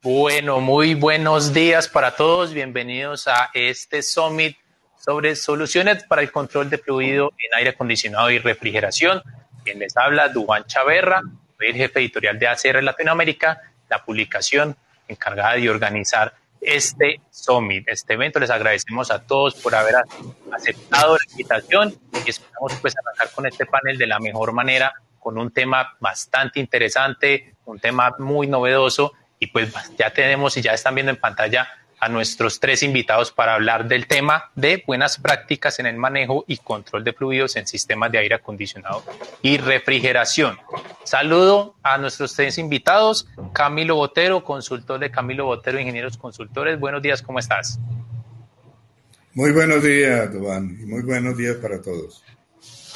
Bueno, muy buenos días para todos. Bienvenidos a este Summit sobre soluciones para el control de fluido en aire acondicionado y refrigeración. Quien les habla, Duván Chaverra, soy el jefe editorial de ACR Latinoamérica, la publicación encargada de organizar este Summit, este evento. Les agradecemos a todos por haber aceptado la invitación y esperamos pues arrancar con este panel de la mejor manera, con un tema bastante interesante, un tema muy novedoso. Y pues ya tenemos y ya están viendo en pantalla a nuestros tres invitados para hablar del tema de buenas prácticas en el manejo y control de fluidos en sistemas de aire acondicionado y refrigeración. Saludo a nuestros tres invitados. Camilo Botero, consultor de Camilo Botero Ingenieros Consultores. Buenos días, ¿cómo estás? Muy buenos días, Duván, y muy buenos días para todos.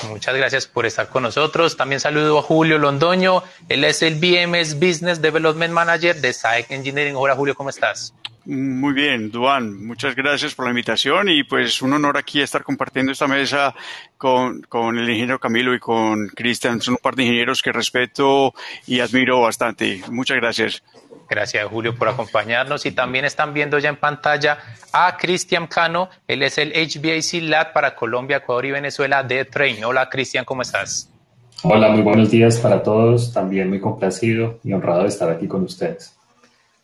Muchas gracias por estar con nosotros. También saludo a Julio Londoño. Él es el BMS Business Development Manager de SAEC Engineering. Hola, Julio, ¿cómo estás? Muy bien, Duván. Muchas gracias por la invitación y pues un honor aquí estar compartiendo esta mesa con el ingeniero Camilo y con Cristian. Son un par de ingenieros que respeto y admiro bastante. Muchas gracias. Gracias, Julio, por acompañarnos. Y también están viendo ya en pantalla a Cristian Cano. Él es el HVAC Lab para Colombia, Ecuador y Venezuela de Trane. Hola, Cristian, ¿cómo estás? Hola, muy buenos días para todos. También muy complacido y honrado de estar aquí con ustedes.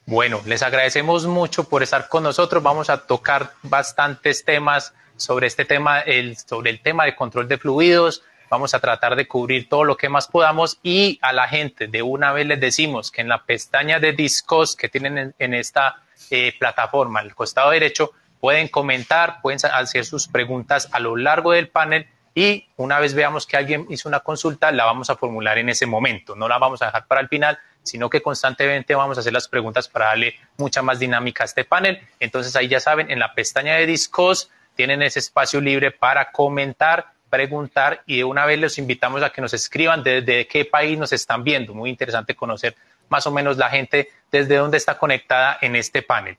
Bueno, les agradecemos mucho por estar con nosotros. Vamos a tocar bastantes temas sobre este tema, sobre el tema de control de fluidos. Vamos a tratar de cubrir todo lo que más podamos y a la gente de una vez les decimos que en la pestaña de Discuss que tienen en esta plataforma, al costado derecho, pueden comentar, pueden hacer sus preguntas a lo largo del panel y una vez veamos que alguien hizo una consulta, la vamos a formular en ese momento. No la vamos a dejar para el final, sino que constantemente vamos a hacer las preguntas para darle mucha más dinámica a este panel. Entonces ahí ya saben, en la pestaña de Discuss tienen ese espacio libre para comentar, preguntar y de una vez los invitamos a que nos escriban desde qué país nos están viendo. Muy interesante conocer más o menos la gente desde dónde está conectada en este panel.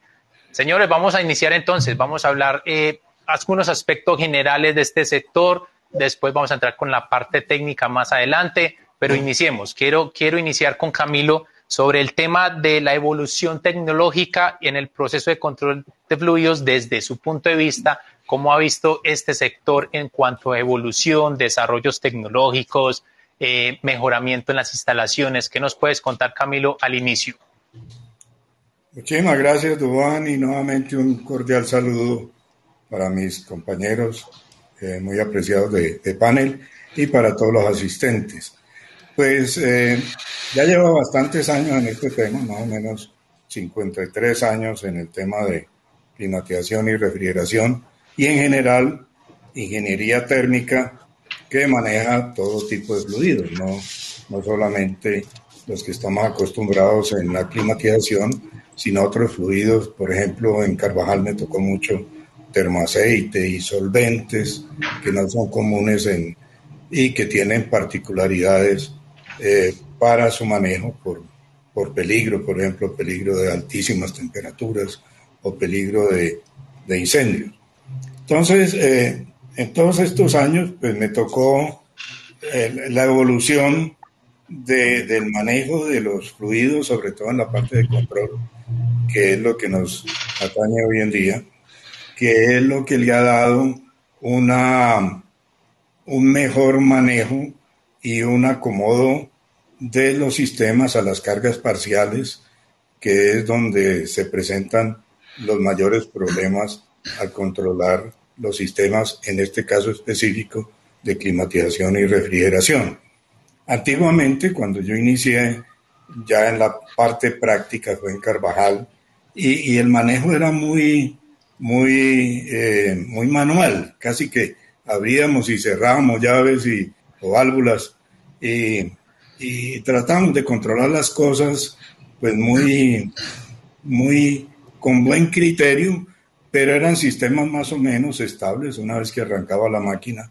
Señores, vamos a iniciar entonces. Vamos a hablar algunos aspectos generales de este sector. Después vamos a entrar con la parte técnica más adelante, pero iniciemos. Quiero iniciar con Camilo sobre el tema de la evolución tecnológica en el proceso de control de fluidos desde su punto de vista. ¿Cómo ha visto este sector en cuanto a evolución, desarrollos tecnológicos, mejoramiento en las instalaciones? ¿Qué nos puedes contar, Camilo, al inicio? Muchísimas gracias, Duván, y nuevamente un cordial saludo para mis compañeros muy apreciados de panel y para todos los asistentes. Pues ya llevo bastantes años en este tema, más o menos 53 años en el tema de climatización y refrigeración y en general ingeniería térmica que maneja todo tipo de fluidos, no solamente los que estamos acostumbrados en la climatización, sino otros fluidos. Por ejemplo, en Carvajal me tocó mucho termoaceite y solventes que no son comunes y que tienen particularidades para su manejo por peligro, por ejemplo, peligro de altísimas temperaturas o peligro de incendios. Entonces, en todos estos años, pues me tocó la evolución del manejo de los fluidos, sobre todo en la parte de control, que es lo que nos atañe hoy en día, que es lo que le ha dado un mejor manejo y un acomodo de los sistemas a las cargas parciales, que es donde se presentan los mayores problemas al controlar los sistemas, en este caso específico de climatización y refrigeración. Antiguamente, cuando yo inicié ya en la parte práctica, fue en Carvajal, y el manejo era muy manual, casi que abríamos y cerrábamos llaves o válvulas y tratamos de controlar las cosas pues muy con buen criterio, pero eran sistemas más o menos estables. Una vez que arrancaba la máquina,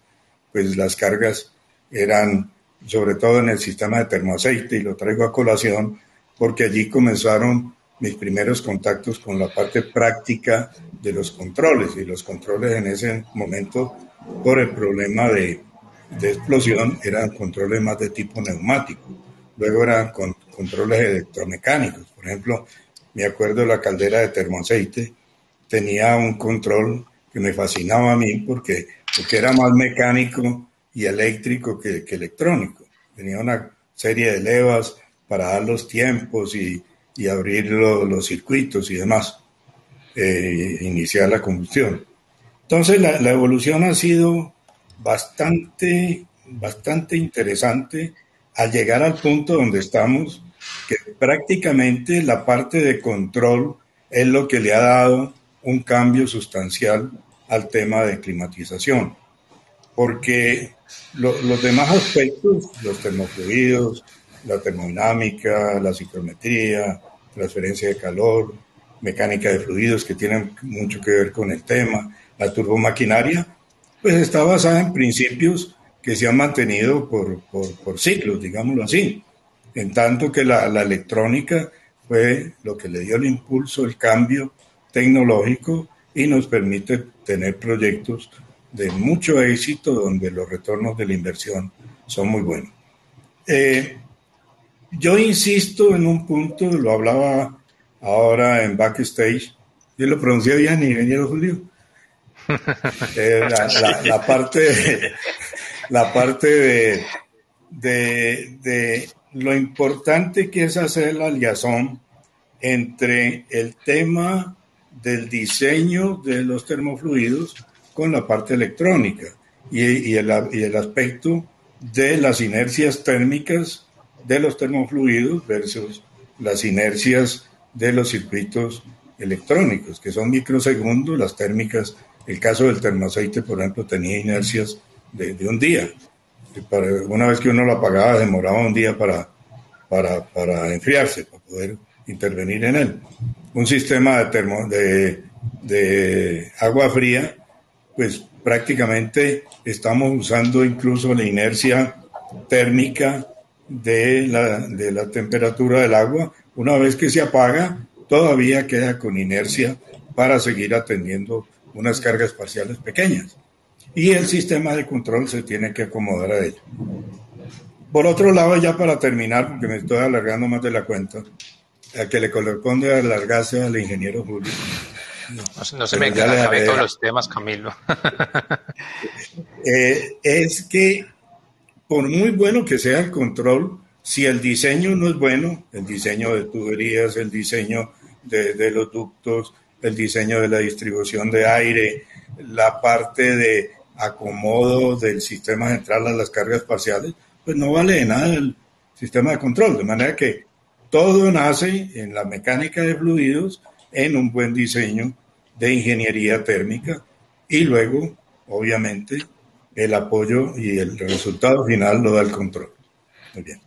pues las cargas eran, sobre todo en el sistema de termoaceite, y lo traigo a colación porque allí comenzaron mis primeros contactos con la parte práctica de los controles, y los controles en ese momento, por el problema de explosión, eran controles más de tipo neumático. Luego eran controles electromecánicos. Por ejemplo, me acuerdo de la caldera de termoaceite, tenía un control que me fascinaba a mí porque era más mecánico y eléctrico que electrónico. Tenía una serie de levas para dar los tiempos y abrir los circuitos y demás, iniciar la combustión. Entonces la evolución ha sido bastante interesante al llegar al punto donde estamos, que prácticamente la parte de control es lo que le ha dado un cambio sustancial al tema de climatización, porque los demás aspectos, los termofluidos, la termodinámica, la ciclometría, transferencia de calor, mecánica de fluidos, que tienen mucho que ver con el tema, la turbomaquinaria, pues está basada en principios que se han mantenido por siglos, digámoslo así, en tanto que la electrónica fue lo que le dio el impulso, el cambio tecnológico y nos permite tener proyectos de mucho éxito donde los retornos de la inversión son muy buenos. Yo insisto en un punto, lo hablaba ahora en backstage, yo lo pronuncié bien, ingeniero Julio. La parte de lo importante que es hacer la liazón entre el tema del diseño de los termofluidos con la parte electrónica y el aspecto de las inercias térmicas de los termofluidos versus las inercias de los circuitos electrónicos, que son microsegundos, las térmicas. El caso del termoaceite, por ejemplo, tenía inercias de un día. Una vez que uno lo apagaba, demoraba un día para enfriarse, para poder intervenir en él. Un sistema de agua fría, pues prácticamente estamos usando incluso la inercia térmica de la temperatura del agua. Una vez que se apaga, todavía queda con inercia para seguir atendiendo unas cargas parciales pequeñas. Y el sistema de control se tiene que acomodar a ello. Por otro lado, ya para terminar, porque me estoy alargando más de la cuenta, a que le corresponde alargarse al ingeniero Julio. No se me acaben todos los temas, Camilo. Es que por muy bueno que sea el control, si el diseño no es bueno, el diseño de tuberías, el diseño de los ductos, el diseño de la distribución de aire, la parte de acomodo del sistema central a las cargas parciales, pues no vale de nada el sistema de control. De manera que todo nace en la mecánica de fluidos, en un buen diseño de ingeniería térmica y luego, obviamente, el apoyo y el resultado final lo da el control. Muy bien.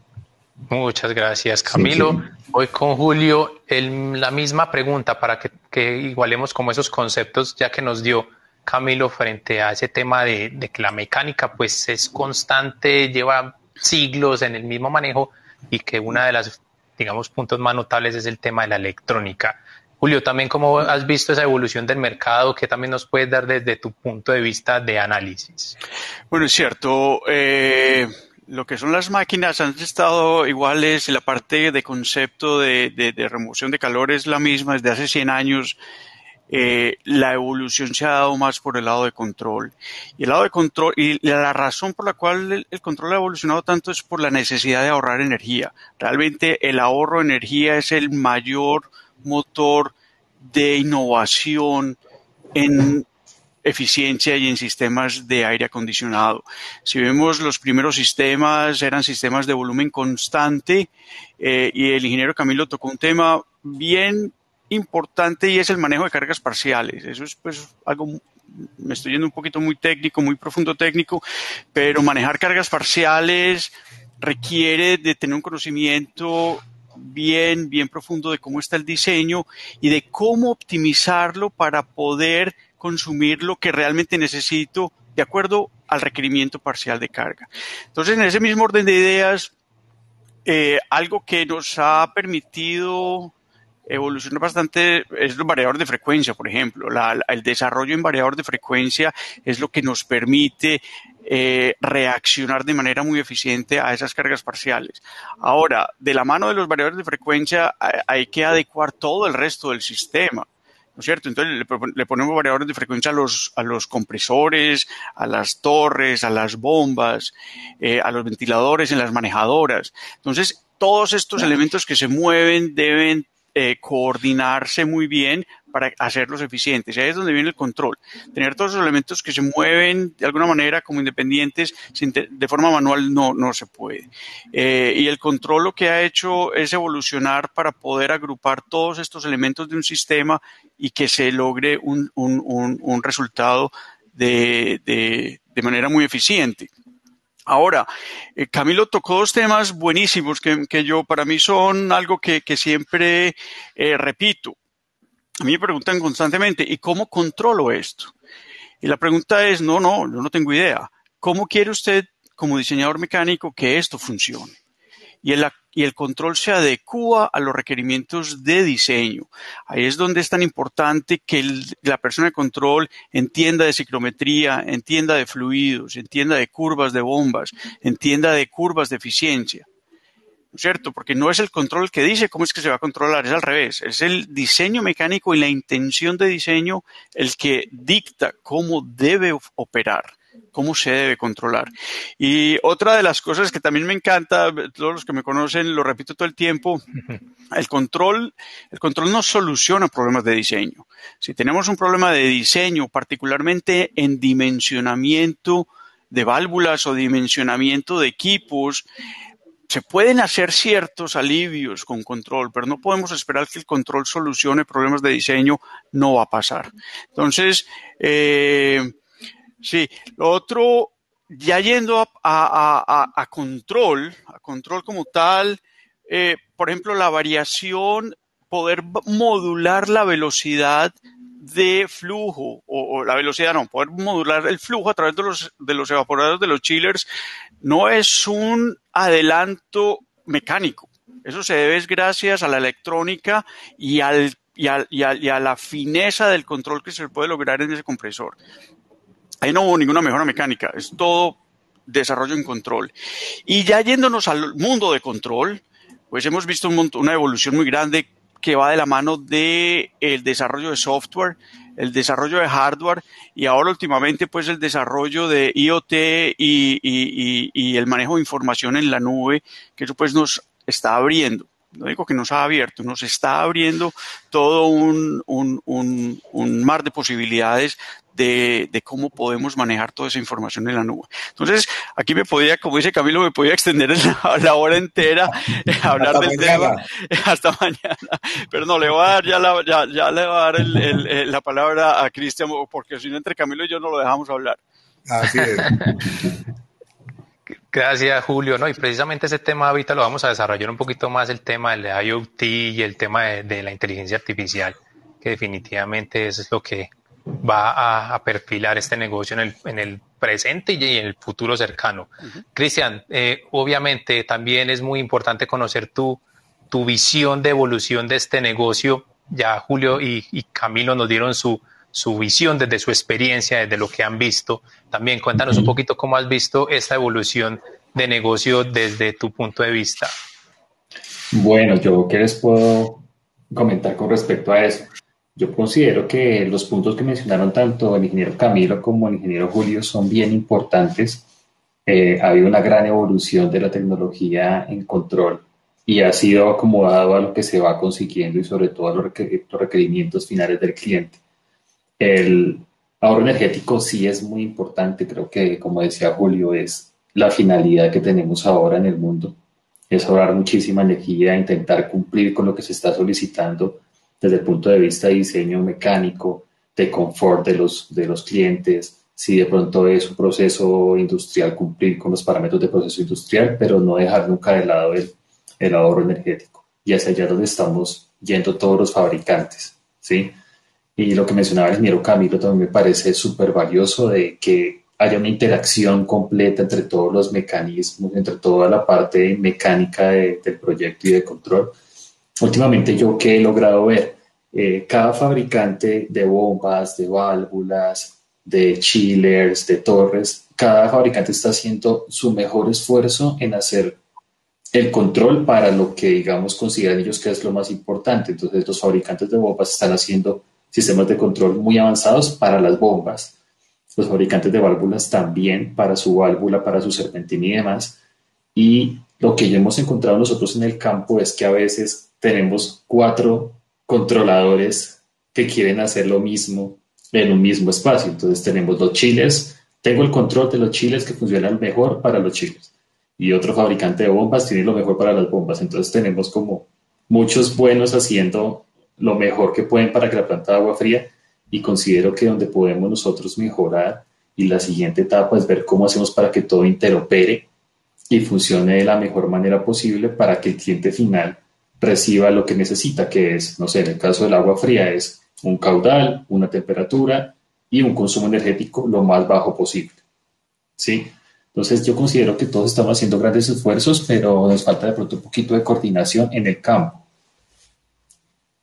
Muchas gracias, Camilo. Sí. Voy con Julio. La misma pregunta para que igualemos como esos conceptos ya que nos dio Camilo frente a ese tema de que la mecánica pues es constante, lleva siglos en el mismo manejo y que una de las, digamos, puntos más notables es el tema de la electrónica. Julio, también cómo has visto esa evolución del mercado, ¿qué también nos puedes dar desde tu punto de vista de análisis? Bueno, es cierto. Lo que son las máquinas han estado iguales, la parte de concepto de remoción de calor es la misma desde hace 100 años. La evolución se ha dado más por el lado de control. Y el lado de control, y la razón por la cual el control ha evolucionado tanto es por la necesidad de ahorrar energía. Realmente el ahorro de energía es el mayor motor de innovación en eficiencia y en sistemas de aire acondicionado. Si vemos los primeros sistemas, eran sistemas de volumen constante y el ingeniero Camilo tocó un tema bien importante y es el manejo de cargas parciales. Eso es pues algo, me estoy yendo un poquito muy técnico, muy profundo técnico, pero manejar cargas parciales requiere de tener un conocimiento bien profundo de cómo está el diseño y de cómo optimizarlo para poder consumir lo que realmente necesito de acuerdo al requerimiento parcial de carga. Entonces, en ese mismo orden de ideas, algo que nos ha permitido evoluciona bastante es los variadores de frecuencia, por ejemplo. El desarrollo en variador de frecuencia es lo que nos permite reaccionar de manera muy eficiente a esas cargas parciales. Ahora, de la mano de los variadores de frecuencia hay que adecuar todo el resto del sistema, ¿no es cierto? Entonces le ponemos variadores de frecuencia a los compresores, a las torres, a las bombas, a los ventiladores en las manejadoras. Entonces, todos estos elementos que se mueven deben coordinarse muy bien para hacerlos eficientes. Y ahí es donde viene el control. Tener todos esos elementos que se mueven de alguna manera como independientes de forma manual no se puede. Y el control lo que ha hecho es evolucionar para poder agrupar todos estos elementos de un sistema y que se logre un resultado de manera muy eficiente. Ahora, Camilo tocó dos temas buenísimos que yo, para mí son algo que siempre repito. A mí me preguntan constantemente, ¿y cómo controlo esto? Y la pregunta es, yo no tengo idea. ¿Cómo quiere usted, como diseñador mecánico, que esto funcione? Y el control se adecúa a los requerimientos de diseño. Ahí es donde es tan importante que la persona de control entienda de ciclometría, entienda de fluidos, entienda de curvas de bombas, entienda de curvas de eficiencia. ¿No es cierto? Porque no es el control el que dice cómo es que se va a controlar, es al revés. Es el diseño mecánico y la intención de diseño el que dicta cómo debe operar, cómo se debe controlar. Y otra de las cosas que también me encanta, todos los que me conocen lo repito todo el tiempo, el control no soluciona problemas de diseño. Si tenemos un problema de diseño, particularmente en dimensionamiento de válvulas o dimensionamiento de equipos, se pueden hacer ciertos alivios con control, pero no podemos esperar que el control solucione problemas de diseño, no va a pasar. Entonces, sí, lo otro, ya yendo a control como tal, por ejemplo, la variación, poder modular la velocidad de flujo, o la velocidad poder modular el flujo a través de los evaporadores de los chillers, no es un adelanto mecánico. Eso se debe gracias a la electrónica y a la fineza del control que se puede lograr en ese compresor. Ahí no hubo ninguna mejora mecánica, es todo desarrollo en control. Y ya yéndonos al mundo de control, pues hemos visto una evolución muy grande que va de la mano del desarrollo de software, el desarrollo de hardware y ahora últimamente pues el desarrollo de IoT y el manejo de información en la nube, que eso pues nos está abriendo. No digo que nos ha abierto, nos está abriendo todo un mar de posibilidades de cómo podemos manejar toda esa información en la nube. Entonces, aquí me podía, como dice Camilo, me podía extender la hora entera a hablar del tema hasta mañana. Pero no, le voy a dar ya le voy a dar la palabra a Cristian, porque si no, entre Camilo y yo no lo dejamos hablar. Así es. Gracias, Julio. Y precisamente ese tema ahorita lo vamos a desarrollar un poquito más, el tema del IoT y el tema de la inteligencia artificial, que definitivamente eso es lo que va a perfilar este negocio en el presente y en el futuro cercano. Uh-huh. Cristian, obviamente también es muy importante conocer tu visión de evolución de este negocio. Ya Julio y Camilo nos dieron su visión desde su experiencia, desde lo que han visto. También cuéntanos un poquito cómo has visto esta evolución de negocio desde tu punto de vista. Bueno, yo qué les puedo comentar con respecto a eso. Yo considero que los puntos que mencionaron tanto el ingeniero Camilo como el ingeniero Julio son bien importantes. Ha habido una gran evolución de la tecnología en control y ha sido acomodado a lo que se va consiguiendo y sobre todo a los requerimientos finales del cliente. El ahorro energético sí es muy importante, creo que, como decía Julio, es la finalidad que tenemos ahora en el mundo, es ahorrar muchísima energía, intentar cumplir con lo que se está solicitando desde el punto de vista de diseño mecánico, de confort de los clientes, si de pronto es un proceso industrial, cumplir con los parámetros de proceso industrial, pero no dejar nunca de lado el ahorro energético. Y hacia allá donde estamos yendo todos los fabricantes, ¿sí? Y lo que mencionaba el ingeniero Camilo también me parece súper valioso, de que haya una interacción completa entre todos los mecanismos, entre toda la parte mecánica del proyecto y de control, últimamente yo que he logrado ver, cada fabricante de bombas, de válvulas, de chillers, de torres, cada fabricante está haciendo su mejor esfuerzo en hacer el control para lo que, digamos, consideran ellos que es lo más importante. Entonces, los fabricantes de bombas están haciendo sistemas de control muy avanzados para las bombas. Los fabricantes de válvulas también para su válvula, para su serpentina y demás. Y lo que ya hemos encontrado nosotros en el campo es que a veces tenemos 4 controladores que quieren hacer lo mismo en un mismo espacio. Entonces tenemos los chillers, tengo el control de los chillers que funcionan mejor para los chillers y otro fabricante de bombas tiene lo mejor para las bombas. Entonces tenemos como muchos buenos haciendo lo mejor que pueden para que la planta de agua fría, y considero que donde podemos nosotros mejorar y la siguiente etapa es ver cómo hacemos para que todo interopere y funcione de la mejor manera posible para que el cliente final reciba lo que necesita, que es, no sé, en el caso del agua fría es un caudal, una temperatura y un consumo energético lo más bajo posible. ¿Sí? Entonces yo considero que todos estamos haciendo grandes esfuerzos, pero nos falta de pronto un poquito de coordinación en el campo.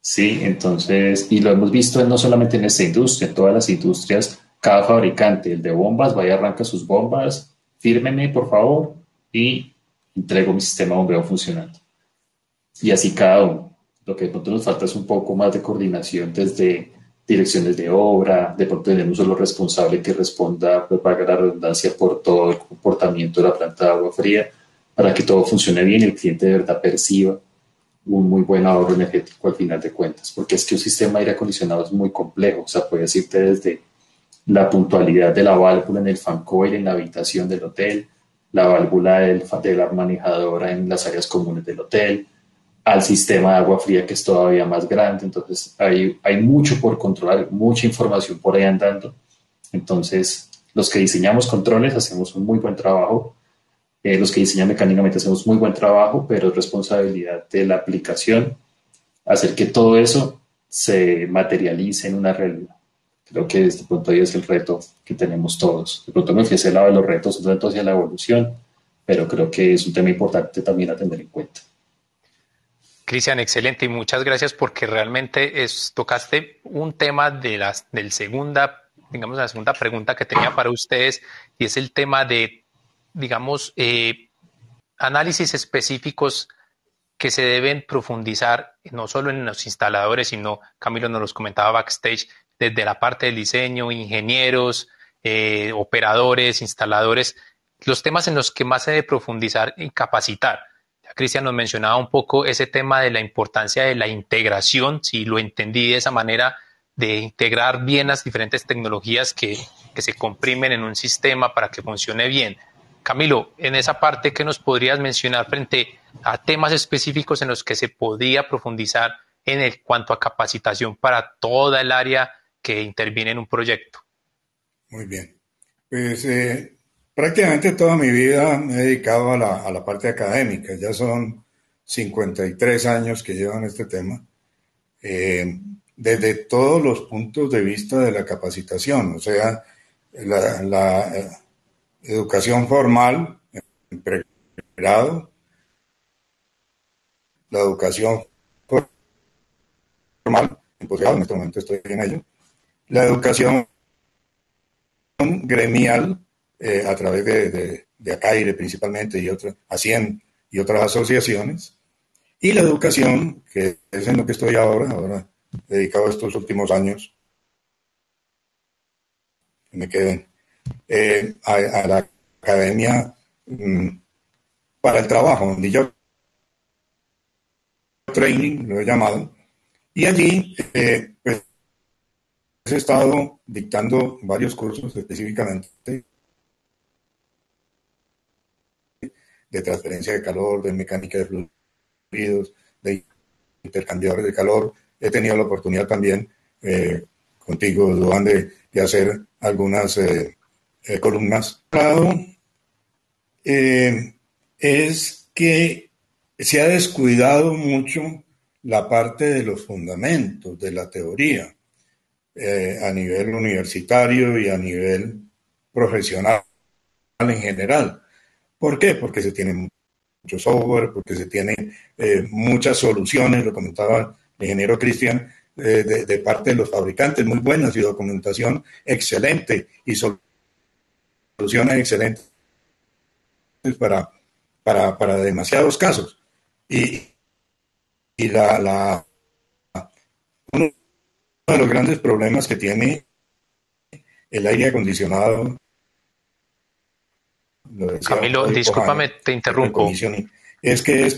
Sí, entonces, y lo hemos visto no solamente en esta industria, en todas las industrias, cada fabricante, el de bombas, vaya, arranca sus bombas, fírmeme por favor y entrego mi sistema de bombeo funcionando. Y así cada uno. Lo que de pronto nos falta es un poco más de coordinación desde direcciones de obra, de pronto tener un solo responsable que responda, pues valga la redundancia, por todo el comportamiento de la planta de agua fría, para que todo funcione bien y el cliente de verdad perciba un muy buen ahorro energético al final de cuentas, porque es que un sistema de aire acondicionado es muy complejo, o sea, puedes irte desde la puntualidad de la válvula en el fan coil en la habitación del hotel, la válvula de la manejadora en las áreas comunes del hotel, al sistema de agua fría que es todavía más grande. Entonces hay mucho por controlar, mucha información por ahí andando. Entonces los que diseñamos controles hacemos un muy buen trabajo, los que diseñan mecánicamente hacemos muy buen trabajo, pero es responsabilidad de la aplicación hacer que todo eso se materialice en una realidad. Creo que desde pronto ahí es el reto que tenemos todos. De pronto me fui hacia el lado de los retos, un reto hacia la evolución, pero creo que es un tema importante también a tener en cuenta. Cristian, excelente y muchas gracias porque realmente tocaste un tema del segunda, digamos, la segunda pregunta que tenía para ustedes, y es el tema de, digamos, análisis específicos que se deben profundizar no solo en los instaladores, sino, Camilo nos los comentaba backstage, desde la parte del diseño, ingenieros, operadores, instaladores, los temas en los que más se debe profundizar y capacitar. Cristian nos mencionaba un poco ese tema de la importancia de la integración, si lo entendí de esa manera, de integrar bien las diferentes tecnologías que se comprimen en un sistema para que funcione bien. Camilo, en esa parte, ¿qué nos podrías mencionar frente a temas específicos en los que se podría profundizar cuanto a capacitación para toda el área que interviene en un proyecto? Muy bien. Pues prácticamente toda mi vida me he dedicado a la parte académica. Ya son 53 años que llevo en este tema. Desde todos los puntos de vista de la capacitación, o sea, la educación formal en pregrado, la educación formal en posgrado, en este momento estoy en ello, la educación gremial a través de ACAIRE principalmente y otras, ACIEN y otras asociaciones, y la educación, que es en lo que estoy ahora dedicado estos últimos años, que me queden, a la academia para el trabajo, donde yo training lo he llamado, y allí pues he estado dictando varios cursos específicamente de transferencia de calor, de mecánica de fluidos, de intercambiadores de calor. He tenido la oportunidad también contigo, Duan, de hacer algunas columnas. Es que se ha descuidado mucho la parte de los fundamentos de la teoría a nivel universitario y a nivel profesional en general. ¿Por qué? Porque se tiene mucho software, porque se tienen muchas soluciones, lo comentaba el ingeniero Cristian, de parte de los fabricantes, muy buenas y documentación excelente y soluciones excelentes para demasiados casos. Y uno de los grandes problemas que tiene el aire acondicionado, Camilo, discúlpame, te interrumpo. Es que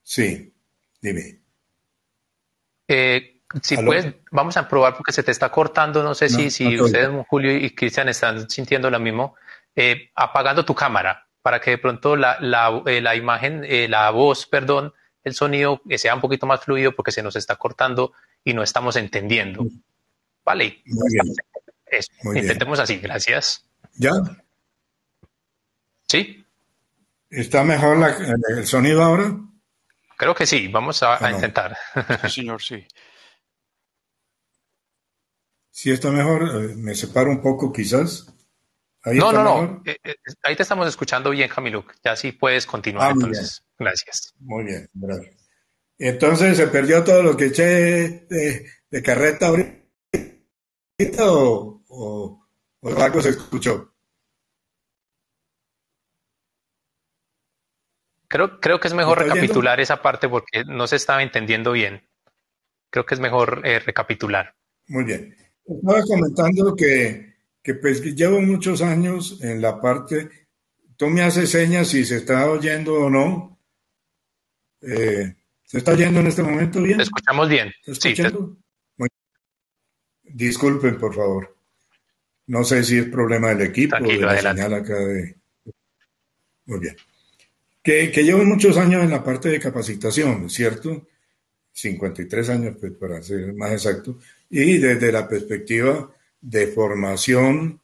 sí, dime. Si puedes, vamos a probar porque se te está cortando. No sé si ustedes, Julio y Cristian, están sintiendo lo mismo. Apagando tu cámara para que de pronto la imagen, la voz, perdón, el sonido sea un poquito más fluido porque se nos está cortando y no estamos entendiendo. Vale. Muy bien. Eso. Intentemos así. Gracias. ¿Ya? ¿Sí? ¿Está mejor el sonido ahora? Creo que sí. Vamos a intentar. Sí, señor, sí. Sí, está mejor. Me separo un poco, quizás. No. Ahí te estamos escuchando bien, Camilo. Ya sí puedes continuar. Entonces, gracias. Muy bien, gracias. Entonces, ¿se perdió todo lo que eché de carreta ahorita o algo se escuchó? Creo que es mejor recapitular esa parte porque no se estaba entendiendo bien. Creo que es mejor recapitular. Muy bien. Estaba comentando que pues llevo muchos años en la parte. Tú me haces señas si se está oyendo o no. ¿Se está oyendo en este momento bien? Te escuchamos bien. ¿Está escuchando? Sí. Disculpen, por favor. No sé si es problema del equipo o de la señal acá de... Muy bien. Que llevo muchos años en la parte de capacitación, ¿cierto? 53 años, pues, para ser más exacto. Y desde la perspectiva de formación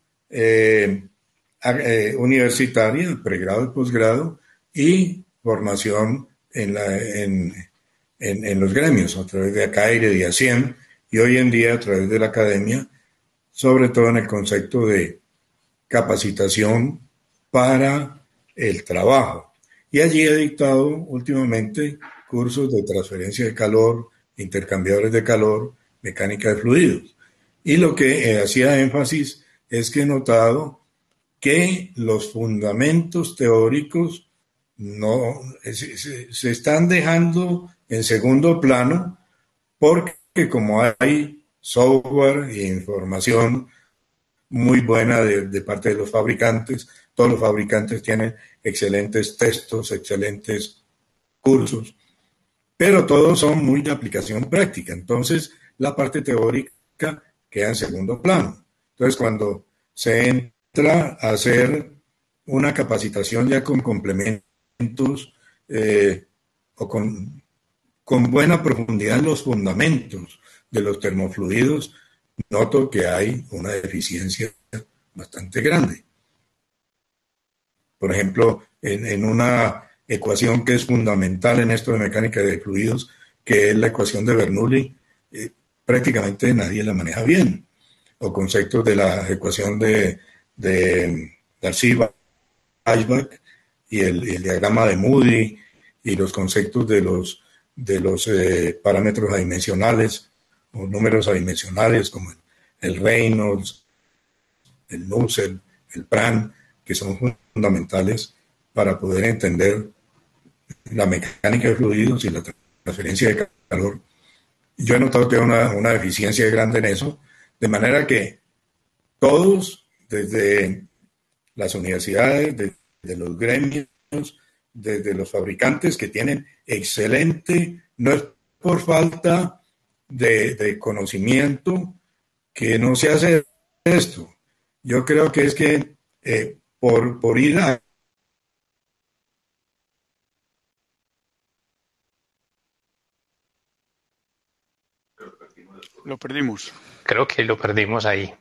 universitaria, pregrado y posgrado, y formación en los gremios, a través de ACAIRE, de ACIEM, y hoy en día a través de la academia, sobre todo en el concepto de capacitación para el trabajo. Y allí he dictado últimamente cursos de transferencia de calor, intercambiadores de calor, mecánica de fluidos. Y lo que hacía énfasis es que he notado que los fundamentos teóricos se están dejando en segundo plano porque como hay software e información muy buena de parte de los fabricantes, todos los fabricantes tienen excelentes textos, excelentes cursos, pero todos son muy de aplicación práctica. Entonces, la parte teórica queda en segundo plano. Entonces, cuando se entra a hacer una capacitación ya con complementos o con buena profundidad en los fundamentos de los termofluidos, noto que hay una deficiencia bastante grande. Por ejemplo, en una ecuación que es fundamental en esto de mecánica de fluidos, que es la ecuación de Bernoulli, prácticamente nadie la maneja bien. O conceptos de la ecuación de Darcy-Weisbach y el diagrama de Moody y los conceptos de los parámetros adimensionales o números adimensionales como el Reynolds, el Nusselt, el Pran, que son fundamentales para poder entender la mecánica de fluidos y la transferencia de calor. Yo he notado que hay una deficiencia grande en eso, de manera que todos, desde las universidades, desde los gremios, desde los fabricantes que tienen excelente, no es por falta de conocimiento que no se hace esto. Yo creo que es que por ir a... Lo perdimos. Creo que lo perdimos ahí.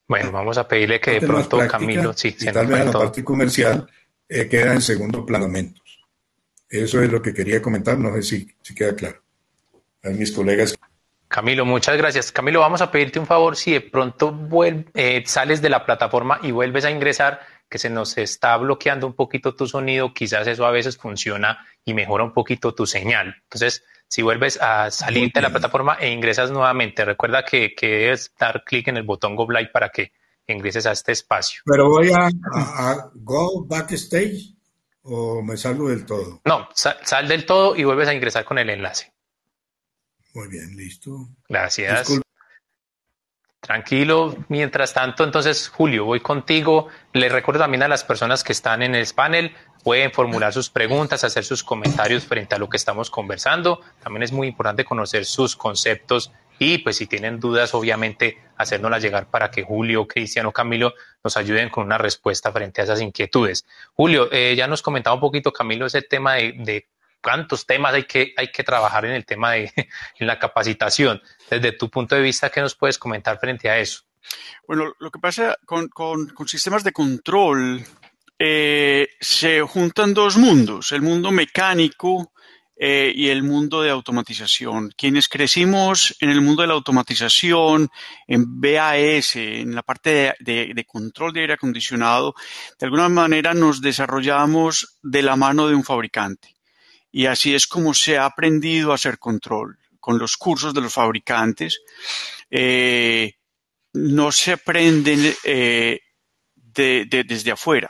Bueno, vamos a pedirle que de pronto Camilo... Sí, y tal vez la parte comercial queda en segundo plano. Eso es lo que quería comentar, no sé si queda claro. A mis colegas. Camilo, muchas gracias. Camilo, vamos a pedirte un favor, si de pronto sales de la plataforma y vuelves a ingresar, que se nos está bloqueando un poquito tu sonido, quizás eso a veces funciona y mejora un poquito tu señal. Entonces, si vuelves a salir de la plataforma e ingresas nuevamente, recuerda que debes dar clic en el botón Go Live para que ingreses a este espacio. Pero voy a go backstage o me salgo del todo. No, sal del todo y vuelves a ingresar con el enlace. Muy bien, listo. Gracias. Disculpe. Tranquilo. Mientras tanto, entonces, Julio, voy contigo. Les recuerdo también a las personas que están en el panel, pueden formular sus preguntas, hacer sus comentarios frente a lo que estamos conversando. También es muy importante conocer sus conceptos y, pues, si tienen dudas, obviamente, hacérnoslas llegar para que Julio, Cristian o Camilo nos ayuden con una respuesta frente a esas inquietudes. Julio, ya nos comentaba un poquito, Camilo, ese tema de cuántos temas hay que trabajar en el tema en la capacitación. Desde tu punto de vista, ¿qué nos puedes comentar frente a eso? Bueno, lo que pasa con sistemas de control, se juntan dos mundos, el mundo mecánico y el mundo de automatización. Quienes crecimos en el mundo de la automatización, en BAS, en la parte de control de aire acondicionado, de alguna manera nos desarrollamos de la mano de un fabricante. Y así es como se ha aprendido a hacer control, con los cursos de los fabricantes. No se aprenden desde afuera,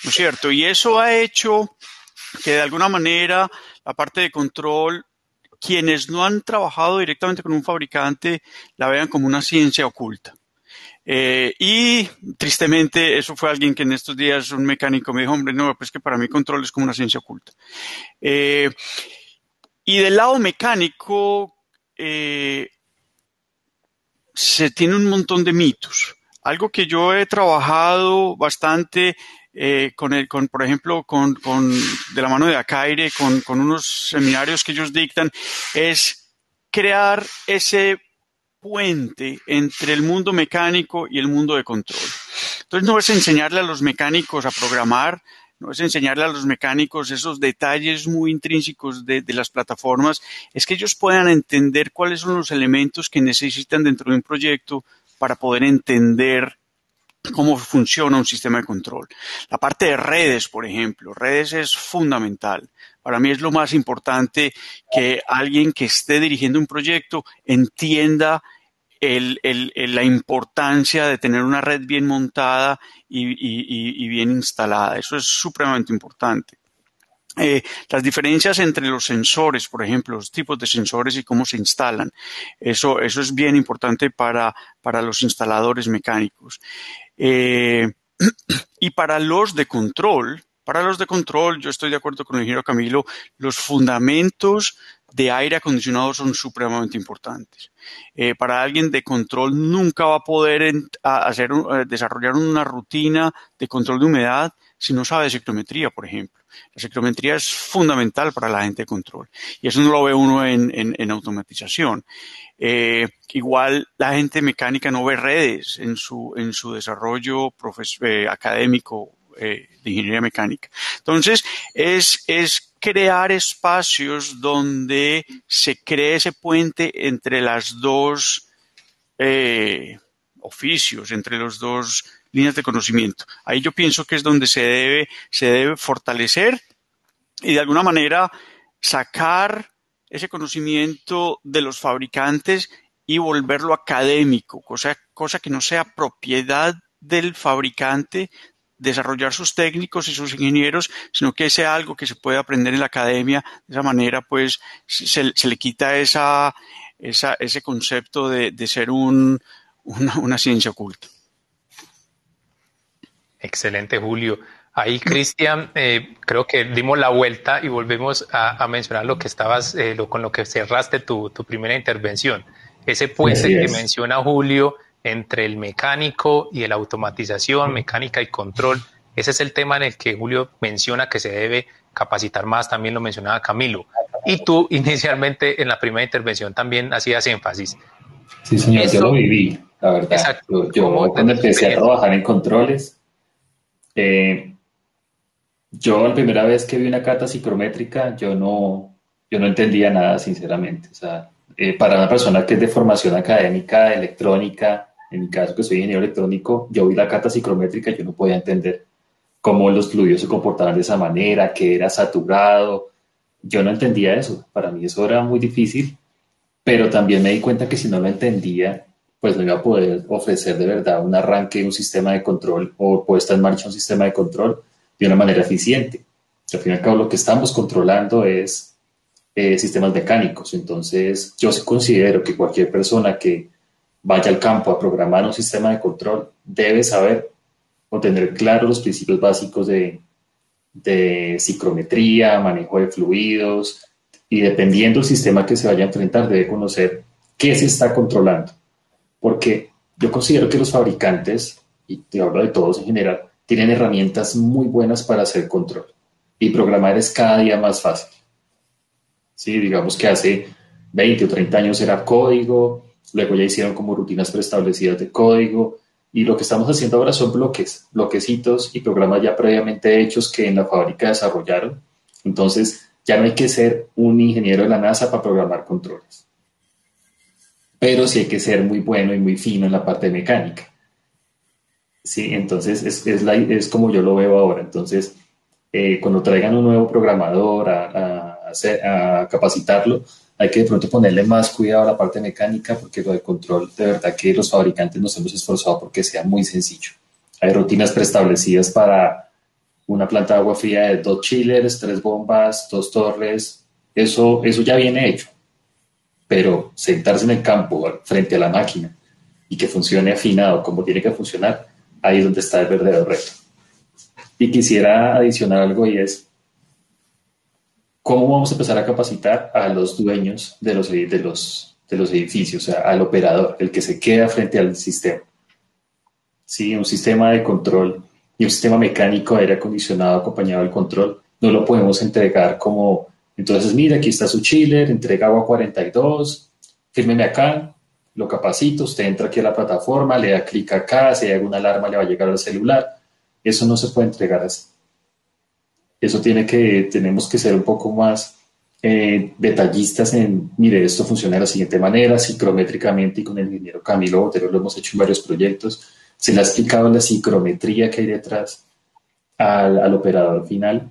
¿no es cierto? Y eso ha hecho que de alguna manera la parte de control, quienes no han trabajado directamente con un fabricante, la vean como una ciencia oculta. Y tristemente eso fue alguien que en estos días, un mecánico me dijo, hombre, no, pues que para mí control es como una ciencia oculta. Y del lado mecánico se tiene un montón de mitos. Algo que yo he trabajado bastante por ejemplo, de la mano de Acaire, con unos seminarios que ellos dictan, es crear ese puente entre el mundo mecánico y el mundo de control. Entonces no es enseñarle a los mecánicos a programar, no es enseñarle a los mecánicos esos detalles muy intrínsecos de las plataformas, es que ellos puedan entender cuáles son los elementos que necesitan dentro de un proyecto para poder entender cómo funciona un sistema de control. La parte de redes, por ejemplo, redes es fundamental. Para mí es lo más importante que alguien que esté dirigiendo un proyecto entienda la importancia de tener una red bien montada y bien instalada. Eso es supremamente importante. Las diferencias entre los sensores, por ejemplo, los tipos de sensores y cómo se instalan. Eso es bien importante para los instaladores mecánicos. Y para los de control, yo estoy de acuerdo con el ingeniero Camilo, los fundamentos de aire acondicionado son supremamente importantes. Para alguien de control nunca va a poder desarrollar una rutina de control de humedad si no sabe de ciclometría, por ejemplo. La ciclometría es fundamental para la gente de control y eso no lo ve uno en automatización. Igual la gente mecánica no ve redes en su desarrollo académico de ingeniería mecánica. Entonces, es crear espacios donde se cree ese puente entre las dos oficios, entre los dos líneas de conocimiento. Ahí yo pienso que es donde se debe fortalecer y de alguna manera sacar ese conocimiento de los fabricantes y volverlo académico, cosa que no sea propiedad del fabricante desarrollar sus técnicos y sus ingenieros, sino que sea algo que se puede aprender en la academia. De esa manera, pues, se le quita ese concepto de ser una ciencia oculta. Excelente, Julio. Ahí, Cristian, creo que dimos la vuelta y volvemos a mencionar lo que estabas, con lo que cerraste tu primera intervención. Ese puente que menciona Julio entre el mecánico y la automatización, mecánica y control. Ese es el tema en el que Julio menciona que se debe capacitar más, también lo mencionaba Camilo. Y tú inicialmente en la primera intervención también hacías énfasis. Sí, señor, yo lo viví, la verdad. Exacto. Yo cuando empecé a trabajar en controles, yo la primera vez que vi una cata psicométrica, yo no entendía nada, sinceramente. O sea, Para una persona que es de formación académica, electrónica, en mi caso que soy ingeniero electrónico, yo vi la carta psicométrica y yo no podía entender cómo los fluidos se comportaban de esa manera, que era saturado. Yo no entendía eso. Para mí eso era muy difícil, pero también me di cuenta que si no lo entendía, pues no iba a poder ofrecer de verdad un arranque de un sistema de control o puesta en marcha un sistema de control de una manera eficiente. Al fin y al cabo, lo que estamos controlando es sistemas mecánicos. Entonces, yo sí considero que cualquier persona que vaya al campo a programar un sistema de control debe saber o tener claros los principios básicos de psicometría, manejo de fluidos, y dependiendo del sistema que se vaya a enfrentar, debe conocer qué se está controlando. Porque yo considero que los fabricantes, y te hablo de todos en general, tienen herramientas muy buenas para hacer control. Y programar es cada día más fácil. Sí, digamos que hace 20 o 30 años era código, luego ya hicieron como rutinas preestablecidas de código, y lo que estamos haciendo ahora son bloques, bloquecitos y programas ya previamente hechos que en la fábrica desarrollaron. Entonces, ya no hay que ser un ingeniero de la NASA para programar controles, pero sí hay que ser muy bueno y muy fino en la parte mecánica. Sí, entonces es como yo lo veo ahora. Entonces, cuando traigan un nuevo programador a capacitarlo, hay que de pronto ponerle más cuidado a la parte mecánica, porque lo de control, de verdad que los fabricantes nos hemos esforzado porque sea muy sencillo. Hay rutinas preestablecidas para una planta de agua fría de 2 chillers, 3 bombas, 2 torres. Eso ya viene hecho, pero sentarse en el campo frente a la máquina y que funcione afinado como tiene que funcionar, ahí es donde está el verdadero reto. Y quisiera adicionar algo, y es cómo vamos a empezar a capacitar a los dueños de los edificios, o sea, al operador, el que se queda frente al sistema. Sí, un sistema de control y un sistema mecánico de aire acondicionado acompañado del control, no lo podemos entregar como, entonces mira, aquí está su chiller, entrega agua 42, fírmeme acá, lo capacito, usted entra aquí a la plataforma, le da clic acá, si hay alguna alarma le va a llegar al celular. Eso no se puede entregar así. Tenemos que ser un poco más detallistas en, mire, esto funciona de la siguiente manera, psicométricamente, y con el ingeniero Camilo Botero lo hemos hecho en varios proyectos. Se le ha explicado la psicometría que hay detrás al operador final,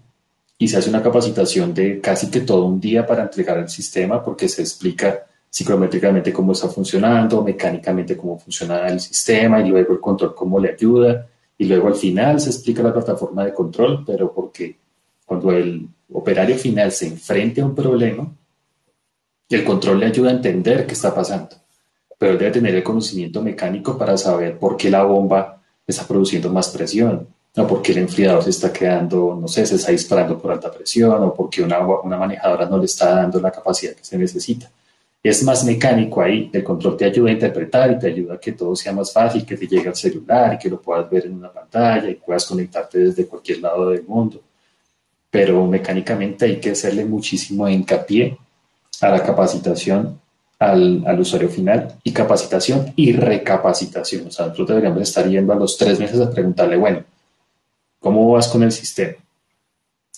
y se hace una capacitación de casi que todo un día para entregar el sistema, porque se explica psicométricamente cómo está funcionando, mecánicamente cómo funciona el sistema, y luego el control cómo le ayuda, y luego al final se explica la plataforma de control, pero porque cuando el operario final se enfrente a un problema, el control le ayuda a entender qué está pasando, pero debe tener el conocimiento mecánico para saber por qué la bomba está produciendo más presión, o por qué el enfriador se está quedando, no sé, se está disparando por alta presión, o por qué una manejadora no le está dando la capacidad que se necesita. Es más mecánico ahí, el control te ayuda a interpretar y te ayuda a que todo sea más fácil, que te llegue al celular y que lo puedas ver en una pantalla y puedas conectarte desde cualquier lado del mundo. Pero mecánicamente hay que hacerle muchísimo hincapié a la capacitación al usuario final, y capacitación y recapacitación. O sea, nosotros deberíamos estar yendo a los 3 meses a preguntarle, bueno, ¿cómo vas con el sistema?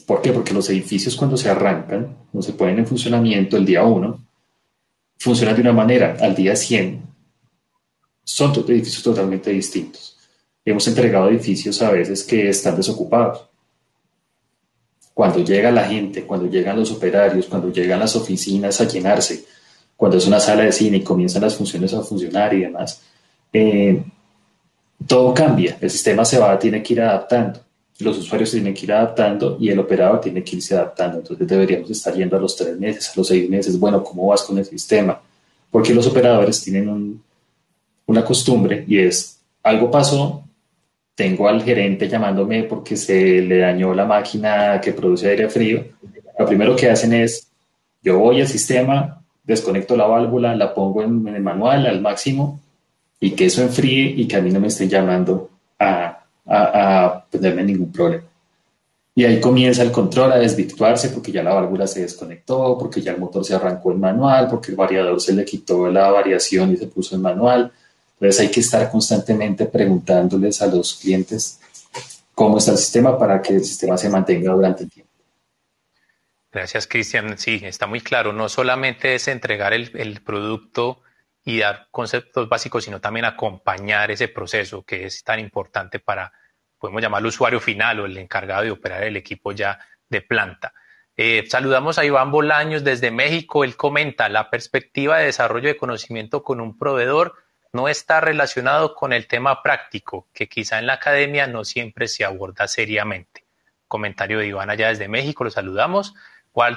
¿Por qué? Porque los edificios cuando se arrancan, cuando se ponen en funcionamiento el día 1, funcionan de una manera, al día 100 son edificios totalmente distintos. Hemos entregado edificios a veces que están desocupados. Cuando llega la gente, cuando llegan los operarios, cuando llegan las oficinas a llenarse, cuando es una sala de cine y comienzan las funciones a funcionar y demás, todo cambia. El sistema tiene que ir adaptando. Los usuarios tienen que ir adaptando y el operador tiene que irse adaptando. Entonces deberíamos estar yendo a los 3 meses, a los 6 meses. Bueno, ¿cómo vas con el sistema? Porque los operadores tienen una costumbre, y es, algo pasó, tengo al gerente llamándome porque se le dañó la máquina que produce aire frío. Lo primero que hacen es, yo voy al sistema, desconecto la válvula, la pongo en el manual al máximo, y que eso enfríe y que a mí no me estén llamando a ponerme ningún problema. Y ahí comienza el control a desvirtuarse, porque ya la válvula se desconectó, porque ya el motor se arrancó en manual, porque el variador se le quitó la variación y se puso en manual. Entonces hay que estar constantemente preguntándoles a los clientes cómo está el sistema para que el sistema se mantenga durante el tiempo. Gracias, Cristian. Sí, está muy claro. No solamente es entregar el producto y dar conceptos básicos, sino también acompañar ese proceso que es tan importante para, podemos llamarlo usuario final o el encargado de operar el equipo ya de planta. Saludamos a Iván Bolaños desde México. Él comenta, la perspectiva de desarrollo de conocimiento con un proveedor no está relacionado con el tema práctico, que quizá en la academia no siempre se aborda seriamente. Comentario de Iván allá desde México, lo saludamos.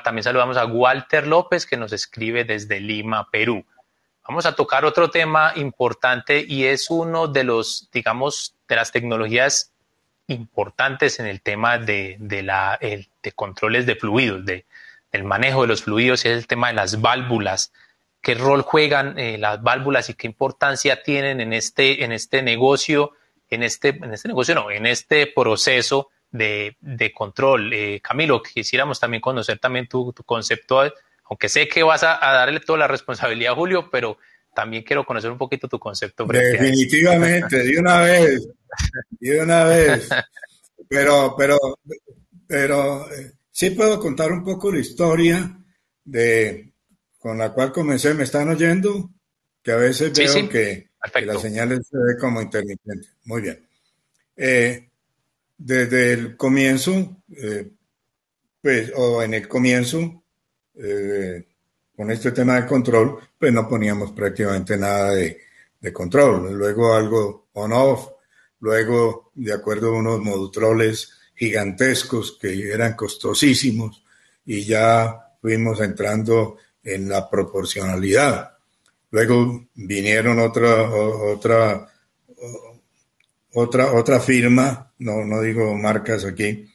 También saludamos a Walter López, que nos escribe desde Lima, Perú. Vamos a tocar otro tema importante y es uno de los, digamos, de las tecnologías importantes en el tema de controles de fluidos, del manejo de los fluidos, es el tema de las válvulas. ¿Qué rol juegan las válvulas y qué importancia tienen en este negocio, en este proceso de control? Camilo, quisiéramos también conocer también tu concepto, aunque sé que vas a darle toda la responsabilidad a Julio, pero también quiero conocer un poquito tu concepto. Definitivamente, de una vez. Pero sí puedo contar un poco la historia con la cual comencé. ¿Me están oyendo? Que a veces veo que la señal se ve como intermitente. Muy bien. Desde el comienzo, con este tema de control, pues no poníamos prácticamente nada de control. Luego algo on-off, luego de acuerdo a unos modutroles gigantescos que eran costosísimos y ya fuimos entrando en la proporcionalidad. Luego vinieron otra firma, no digo marcas aquí,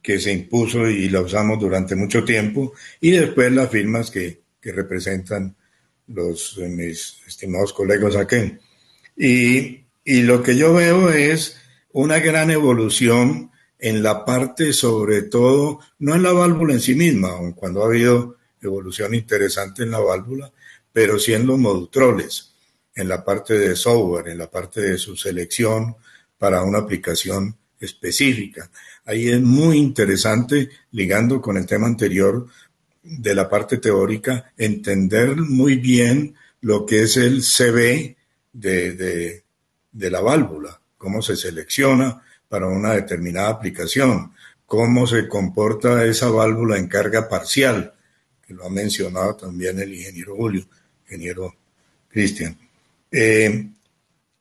que se impuso y la usamos durante mucho tiempo, y después las firmas que representan mis estimados colegas aquí. Y lo que yo veo es una gran evolución en la parte, sobre todo, no en la válvula en sí misma, aun cuando ha habido evolución interesante en la válvula, pero sí en los modutroles, en la parte de software, en la parte de su selección para una aplicación específica. Ahí es muy interesante, ligando con el tema anterior de la parte teórica, entender muy bien lo que es el CV de la válvula, cómo se selecciona para una determinada aplicación, cómo se comporta esa válvula en carga parcial, que lo ha mencionado también el ingeniero Julio, ingeniero Cristian.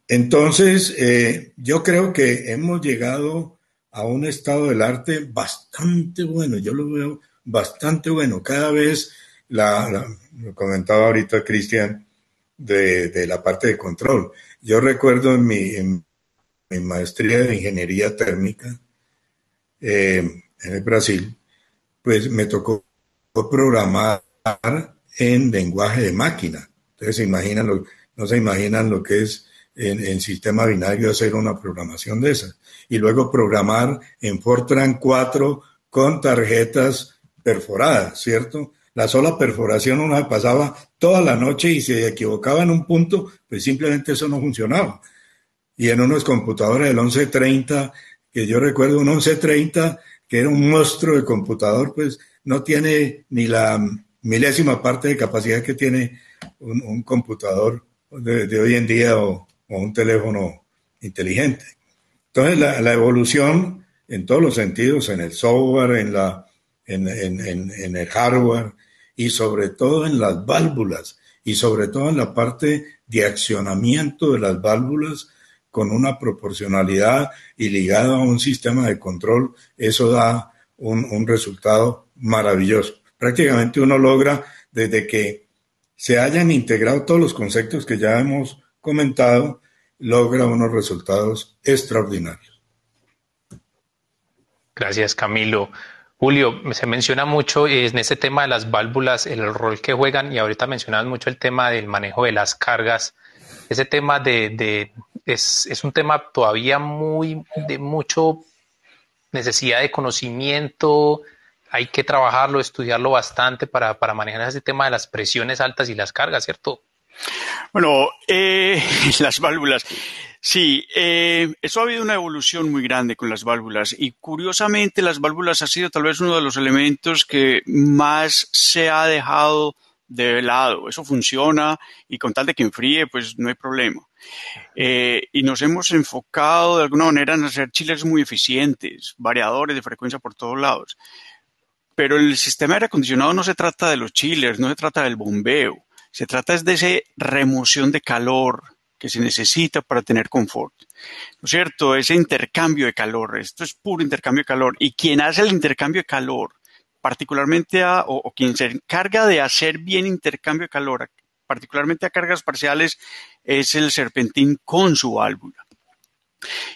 Entonces, yo creo que hemos llegado a un estado del arte bastante bueno, yo lo veo bastante bueno. Cada vez, lo comentaba ahorita Cristian, de la parte de control. Yo recuerdo en mi maestría de ingeniería térmica en el Brasil, pues me tocó programar en lenguaje de máquina. Entonces no se imaginan lo que es en sistema binario hacer una programación de esas. Y luego programar en Fortran 4 con tarjetas perforadas, ¿cierto? La sola perforación uno pasaba toda la noche y se equivocaba en un punto, pues simplemente eso no funcionaba. Y en unos computadores del 1130, que yo recuerdo un 1130, que era un monstruo de computador, pues no tiene ni la milésima parte de capacidad que tiene un computador de hoy en día o un teléfono inteligente. Entonces la evolución en todos los sentidos, en el software, en el hardware y sobre todo en las válvulas y sobre todo en la parte de accionamiento de las válvulas con una proporcionalidad y ligado a un sistema de control, eso da un resultado maravilloso. Prácticamente uno logra, desde que se hayan integrado todos los conceptos que ya hemos comentado, logra unos resultados extraordinarios. Gracias, Camilo. Julio, se menciona mucho en este tema de las válvulas, el rol que juegan, y ahorita mencionabas mucho el tema del manejo de las cargas. Ese tema es un tema todavía de mucho necesidad de conocimiento. Hay que trabajarlo, estudiarlo bastante para manejar ese tema de las presiones altas y las cargas, ¿cierto? Bueno, las válvulas. Sí, eso ha habido una evolución muy grande con las válvulas y curiosamente las válvulas ha sido tal vez uno de los elementos que más se ha dejado de lado. Eso funciona y con tal de que enfríe, pues no hay problema. Y nos hemos enfocado de alguna manera en hacer chillers muy eficientes, variadores de frecuencia por todos lados. Pero el sistema de aire acondicionado no se trata de los chillers, no se trata del bombeo, se trata es de esa remoción de calor que se necesita para tener confort. ¿No es cierto? Ese intercambio de calor, esto es puro intercambio de calor. Y quien hace el intercambio de calor, particularmente o quien se encarga de hacer bien intercambio de calor, particularmente a cargas parciales, es el serpentín con su válvula.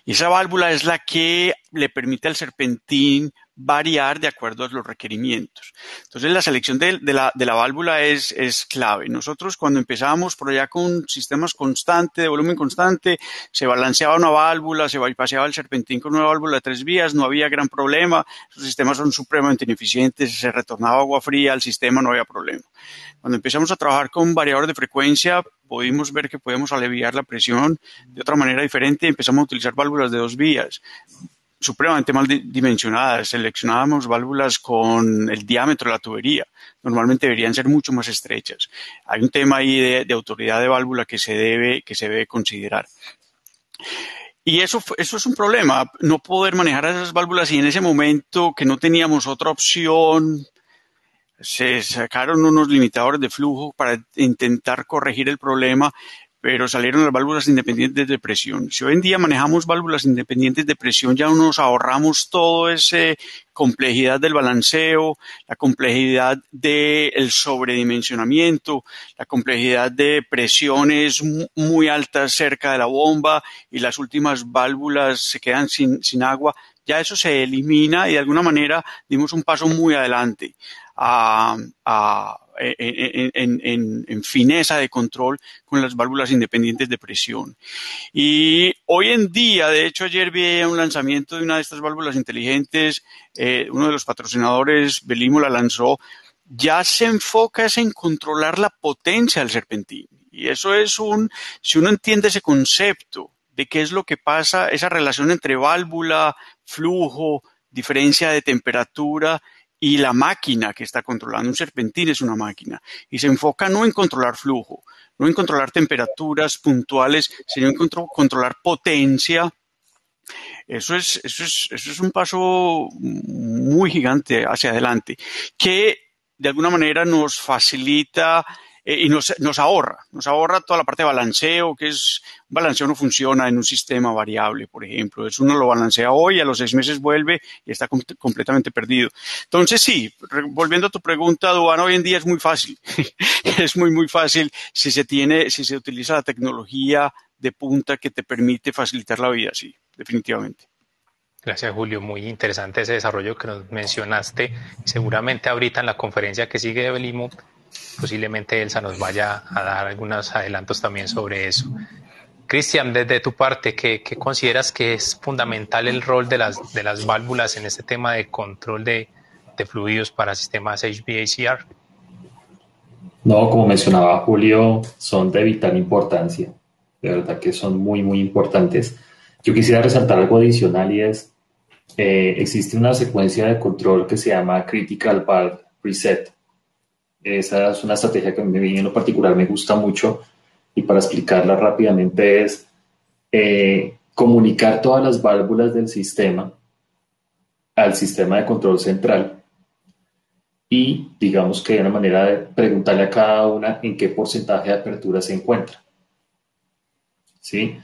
Y esa válvula es la que le permite al serpentín variar de acuerdo a los requerimientos. Entonces la selección de la válvula es clave. Nosotros cuando empezamos por allá con sistemas constantes, de volumen constante, se balanceaba una válvula, se bypaseaba el serpentín con una válvula de 3 vías, no había gran problema. Esos sistemas son supremamente ineficientes, se retornaba agua fría al sistema, no había problema. Cuando empezamos a trabajar con variadores de frecuencia, pudimos ver que podemos aliviar la presión de otra manera diferente y empezamos a utilizar válvulas de 2 vías, supremamente mal dimensionadas. Seleccionábamos válvulas con el diámetro de la tubería. Normalmente deberían ser mucho más estrechas. Hay un tema ahí de autoridad de válvula que se debe considerar. Y eso es un problema, no poder manejar esas válvulas, y en ese momento que no teníamos otra opción, se sacaron unos limitadores de flujo para intentar corregir el problema, pero salieron las válvulas independientes de presión. Si hoy en día manejamos válvulas independientes de presión, ya nos ahorramos toda esa complejidad del balanceo, la complejidad del sobredimensionamiento, la complejidad de presiones muy altas cerca de la bomba y las últimas válvulas se quedan sin agua. Ya eso se elimina y de alguna manera dimos un paso muy adelante en fineza de control con las válvulas independientes de presión. Y hoy en día, de hecho, ayer vi un lanzamiento de una de estas válvulas inteligentes, uno de los patrocinadores, Belimo, la lanzó. Ya se enfoca en controlar la potencia del serpentín. Y eso es si uno entiende ese concepto de qué es lo que pasa, esa relación entre válvula, flujo, diferencia de temperatura y la máquina que está controlando. Un serpentín es una máquina y se enfoca no en controlar flujo, no en controlar temperaturas puntuales, sino en controlar potencia. Eso es un paso muy gigante hacia adelante que de alguna manera nos facilita y nos ahorra toda la parte de balanceo, que es un balanceo no funciona en un sistema variable, por ejemplo. Es uno lo balancea hoy, a los 6 meses vuelve y está completamente perdido. Entonces sí, volviendo a tu pregunta, Duan, hoy en día es muy fácil. Es muy fácil si se utiliza la tecnología de punta que te permite facilitar la vida, sí, definitivamente. Gracias, Julio. Muy interesante ese desarrollo que nos mencionaste. Seguramente ahorita en la conferencia que sigue de Belimo, posiblemente Elsa nos vaya a dar algunos adelantos también sobre eso. Cristian, desde tu parte, ¿qué consideras que es fundamental el rol de las válvulas en este tema de control de fluidos para sistemas HVACR? No, como mencionaba Julio, son de vital importancia. De verdad que son muy importantes. Yo quisiera resaltar algo adicional y es, existe una secuencia de control que se llama Critical Valve Reset. Esa es una estrategia que a mí en lo particular me gusta mucho, y para explicarla rápidamente es comunicar todas las válvulas del sistema al sistema de control central y digamos que de una manera de preguntarle a cada una en qué porcentaje de apertura se encuentra. ¿Sí?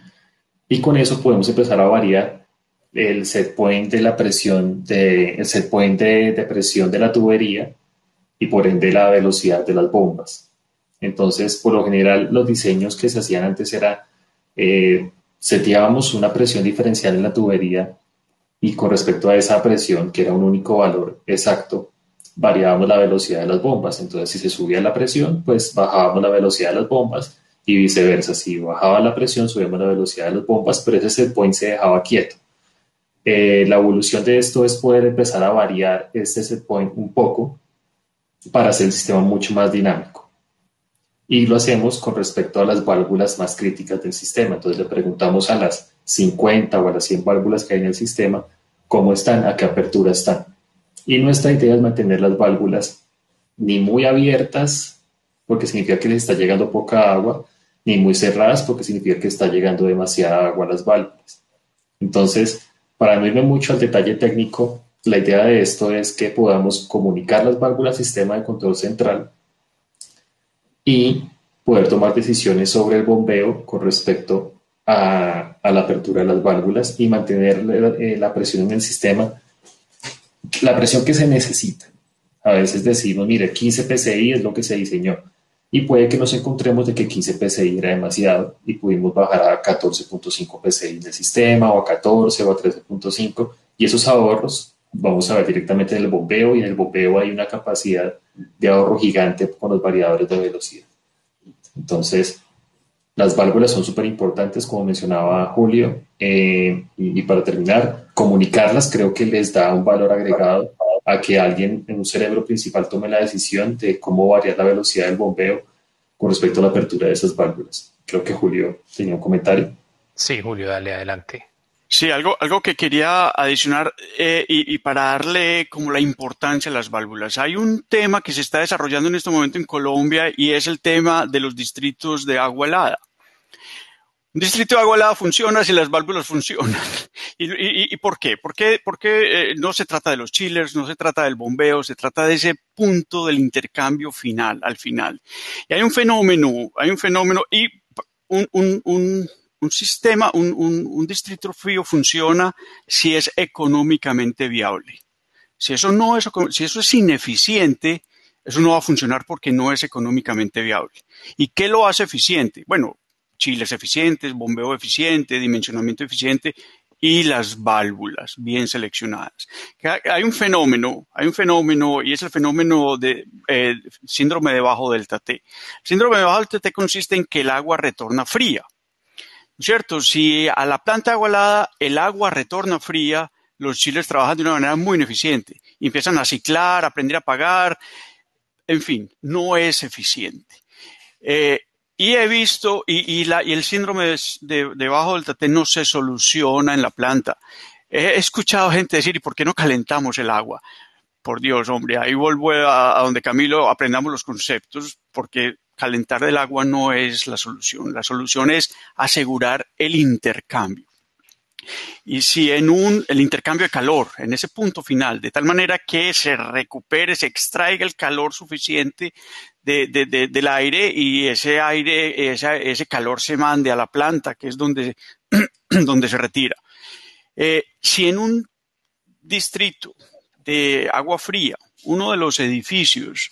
Y con eso podemos empezar a variar el set point de la presión, el set point de presión de la tubería y por ende la velocidad de las bombas. Entonces, por lo general, los diseños que se hacían antes era seteábamos una presión diferencial en la tubería y con respecto a esa presión, que era un único valor exacto, variábamos la velocidad de las bombas. Entonces, si se subía la presión, pues bajábamos la velocidad de las bombas y viceversa. Si bajaba la presión, subíamos la velocidad de las bombas, pero ese set point se dejaba quieto. La evolución de esto es poder empezar a variar este set point un poco para hacer el sistema mucho más dinámico. Y lo hacemos con respecto a las válvulas más críticas del sistema. Entonces le preguntamos a las 50 o a las 100 válvulas que hay en el sistema cómo están, a qué apertura están. Y nuestra idea es mantener las válvulas ni muy abiertas, porque significa que les está llegando poca agua, ni muy cerradas, porque significa que está llegando demasiada agua a las válvulas. Entonces, para no irme mucho al detalle técnico, la idea de esto es que podamos comunicar las válvulas al sistema de control central y poder tomar decisiones sobre el bombeo con respecto a la apertura de las válvulas y mantener la presión en el sistema, la presión que se necesita. A veces decimos, mire, 15 psi es lo que se diseñó, y puede que nos encontremos de que 15 psi era demasiado y pudimos bajar a 14.5 psi en el sistema, o a 14 o a 13.5, y esos ahorros vamos a ver directamente en el bombeo, y en el bombeo hay una capacidad de ahorro gigante con los variadores de velocidad. Entonces, las válvulas son súper importantes, como mencionaba Julio, y para terminar, comunicarlas creo que les da un valor agregado a que alguien en un cerebro principal tome la decisión de cómo variar la velocidad del bombeo con respecto a la apertura de esas válvulas. Creo que Julio tenía un comentario. Sí, Julio, dale adelante. Sí, algo que quería adicionar y para darle como la importancia a las válvulas. Hay un tema que se está desarrollando en este momento en Colombia y es el tema de los distritos de agua helada. Un distrito de agua helada funciona si las válvulas funcionan. ¿Y por qué? Porque no se trata de los chillers, no se trata del bombeo, se trata de ese punto del intercambio final, al final. Y hay un fenómeno y un sistema, un distrito frío funciona si es económicamente viable. Si eso es ineficiente, eso no va a funcionar porque no es económicamente viable. ¿Y qué lo hace eficiente? Bueno, chillers eficientes, bombeo eficiente, dimensionamiento eficiente y las válvulas bien seleccionadas. Hay un fenómeno y es el fenómeno de síndrome de bajo delta T. El síndrome de bajo delta T consiste en que el agua retorna fría. ¿Cierto? Si a la planta de agua helada el agua retorna fría, los chillers trabajan de una manera muy ineficiente. Empiezan a ciclar, a prender a apagar, en fin, no es eficiente. Y he visto, y el síndrome de bajo delta T no se soluciona en la planta. He escuchado gente decir, ¿y por qué no calentamos el agua? Por Dios, hombre, ahí vuelvo a donde Camilo aprendamos los conceptos, porque calentar el agua no es la solución. La solución es asegurar el intercambio. Y si el intercambio de calor, en ese punto final, de tal manera que se recupere, se extraiga el calor suficiente del aire y ese calor se mande a la planta, que es donde se retira. Si en un distrito de agua fría, uno de los edificios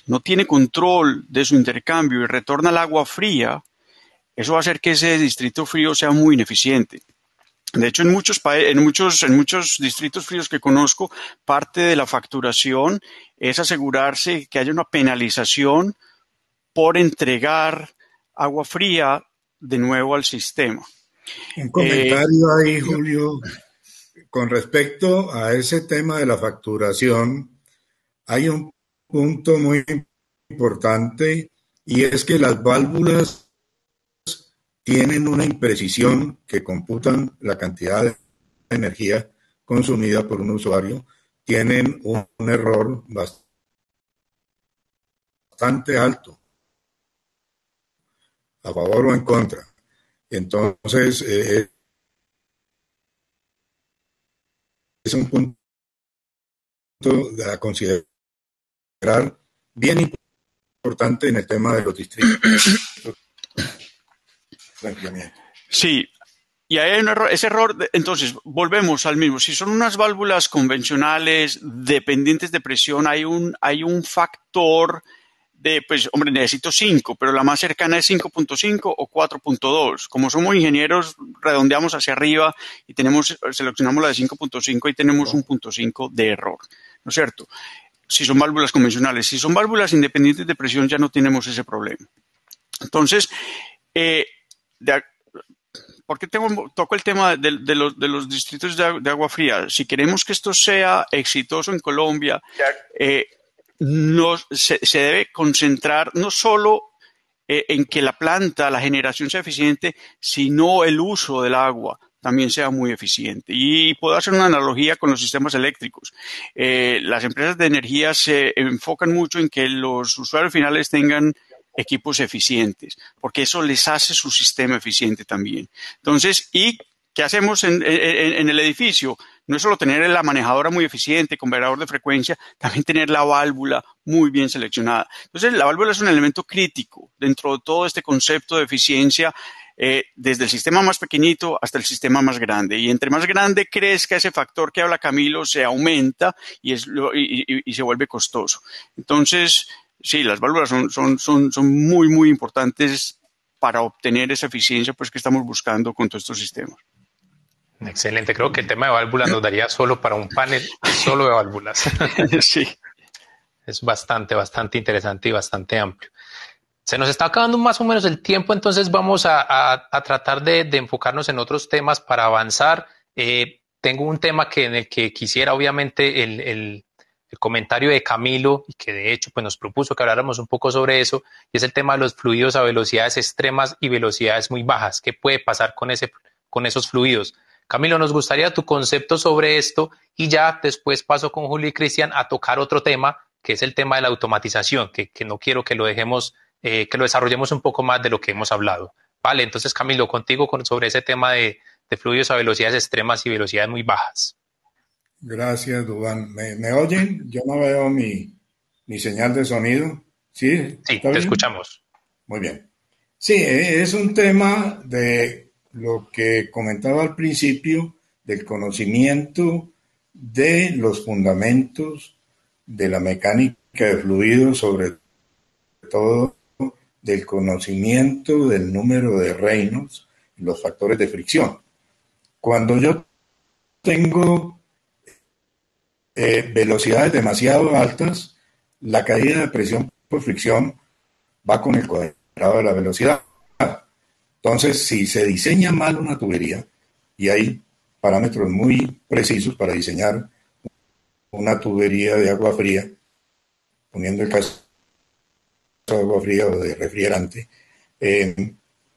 no tiene control de su intercambio y retorna el agua fría, eso va a hacer que ese distrito frío sea muy ineficiente. De hecho, en muchos distritos fríos que conozco, parte de la facturación es asegurarse que haya una penalización por entregar agua fría de nuevo al sistema. Un comentario ahí, Julio, con respecto a ese tema de la facturación, hay un punto muy importante y es que las válvulas tienen una imprecisión que computan la cantidad de energía consumida por un usuario, tienen un error bastante alto, a favor o en contra. Entonces, es un punto a considerar bien importante en el tema de los distritos. Sí, y hay un error, ese error, entonces volvemos al mismo. Si son unas válvulas convencionales dependientes de presión, hay un factor de, pues, hombre, necesito 5, pero la más cercana es 5.5 o 4.2. Como somos ingenieros, redondeamos hacia arriba y seleccionamos la de 5.5 y tenemos un 0.5 de error, ¿no es cierto? Si son válvulas convencionales. Si son válvulas independientes de presión, ya no tenemos ese problema. Entonces, ¿por qué toco el tema de los distritos de agua fría? Si queremos que esto sea exitoso en Colombia, se debe concentrar no solo en que la planta, la generación sea eficiente, sino el uso del agua también sea muy eficiente. Y puedo hacer una analogía con los sistemas eléctricos. Las empresas de energía se enfocan mucho en que los usuarios finales tengan equipos eficientes, porque eso les hace su sistema eficiente también. Entonces, ¿y qué hacemos en el edificio? No es solo tener la manejadora muy eficiente, con variador de frecuencia, también tener la válvula muy bien seleccionada. Entonces, la válvula es un elemento crítico dentro de todo este concepto de eficiencia, desde el sistema más pequeñito hasta el sistema más grande. Y entre más grande crezca ese factor que habla Camilo, se aumenta y se vuelve costoso. Entonces, sí, las válvulas son muy, muy importantes para obtener esa eficiencia pues, que estamos buscando con todos estos sistemas. Excelente, creo que el tema de válvulas nos daría solo para un panel solo de válvulas. Sí. Es bastante interesante y bastante amplio. Se nos está acabando más o menos el tiempo, entonces vamos a tratar de enfocarnos en otros temas para avanzar. Tengo un tema en el que quisiera, obviamente, el comentario de Camilo, y que de hecho pues, nos propuso que habláramos un poco sobre eso, y es el tema de los fluidos a velocidades extremas y velocidades muy bajas. ¿Qué puede pasar con esos fluidos? Camilo, nos gustaría tu concepto sobre esto, y ya después paso con Julio y Cristian a tocar otro tema, que es el tema de la automatización, que no quiero que lo dejemos, que lo desarrollemos un poco más de lo que hemos hablado. Vale, entonces Camilo, contigo sobre ese tema de fluidos a velocidades extremas y velocidades muy bajas. Gracias, Duván. ¿Me oyen? Yo no veo mi señal de sonido. ¿Sí? Sí, te escuchamos. Muy bien. Sí, es un tema de lo que comentaba al principio, del conocimiento de los fundamentos de la mecánica de fluidos, sobre todo del conocimiento del número de Reynolds, los factores de fricción. Cuando yo tengo velocidades demasiado altas, la caída de presión por fricción va con el cuadrado de la velocidad. Entonces, si se diseña mal una tubería, y hay parámetros muy precisos para diseñar una tubería de agua fría, poniendo el caso de agua fría o de refrigerante,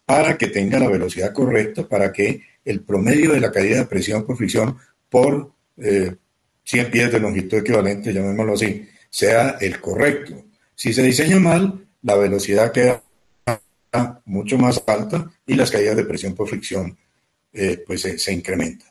para que tenga la velocidad correcta, para que el promedio de la caída de presión por fricción por 100 pies de longitud equivalente, llamémoslo así, sea el correcto. Si se diseña mal, la velocidad queda mucho más alta y las caídas de presión por fricción pues se incrementan.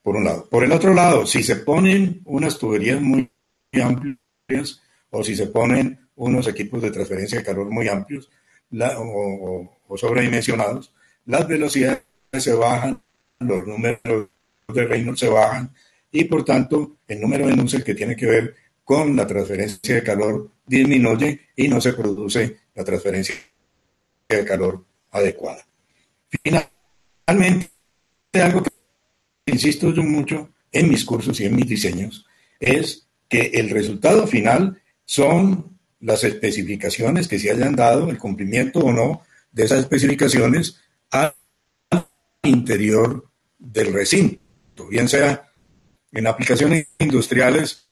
Por un lado. Por el otro lado, si se ponen unas tuberías muy amplias o si se ponen unos equipos de transferencia de calor muy amplios o sobredimensionados, las velocidades se bajan, los números de Reynolds se bajan y por tanto el número de Nusselt que tiene que ver con la transferencia de calor disminuye y no se produce la transferencia de calor adecuada. Finalmente, algo que insisto yo mucho en mis cursos y en mis diseños es que el resultado final son las especificaciones que se hayan dado, el cumplimiento o no de esas especificaciones al interior del recinto, bien sea en aplicaciones industriales,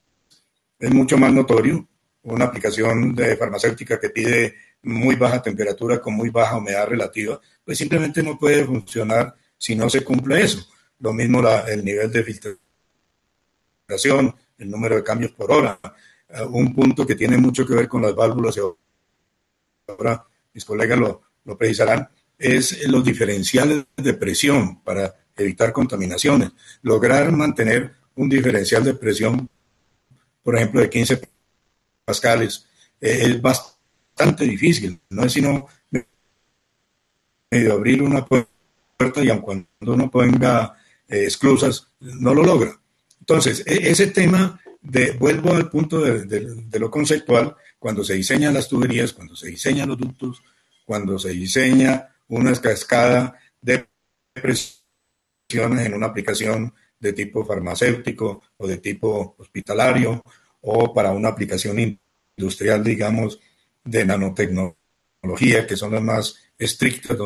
es mucho más notorio, una aplicación de farmacéutica que pide muy baja temperatura con muy baja humedad relativa, pues simplemente no puede funcionar si no se cumple eso. Lo mismo el nivel de filtración, el número de cambios por hora, un punto que tiene mucho que ver con las válvulas, y ahora mis colegas lo precisarán, es los diferenciales de presión para evitar contaminaciones. Lograr mantener un diferencial de presión, por ejemplo, de 15 pascales, es bastante difícil. No es sino medio abrir una puerta y aun cuando uno ponga esclusas, no lo logra. Entonces, ese tema, vuelvo al punto de lo conceptual, cuando se diseñan las tuberías, cuando se diseñan los ductos, cuando se diseña una cascada de presiones en una aplicación de tipo farmacéutico o de tipo hospitalario o para una aplicación industrial, digamos, de nanotecnología, que son las más estrictas,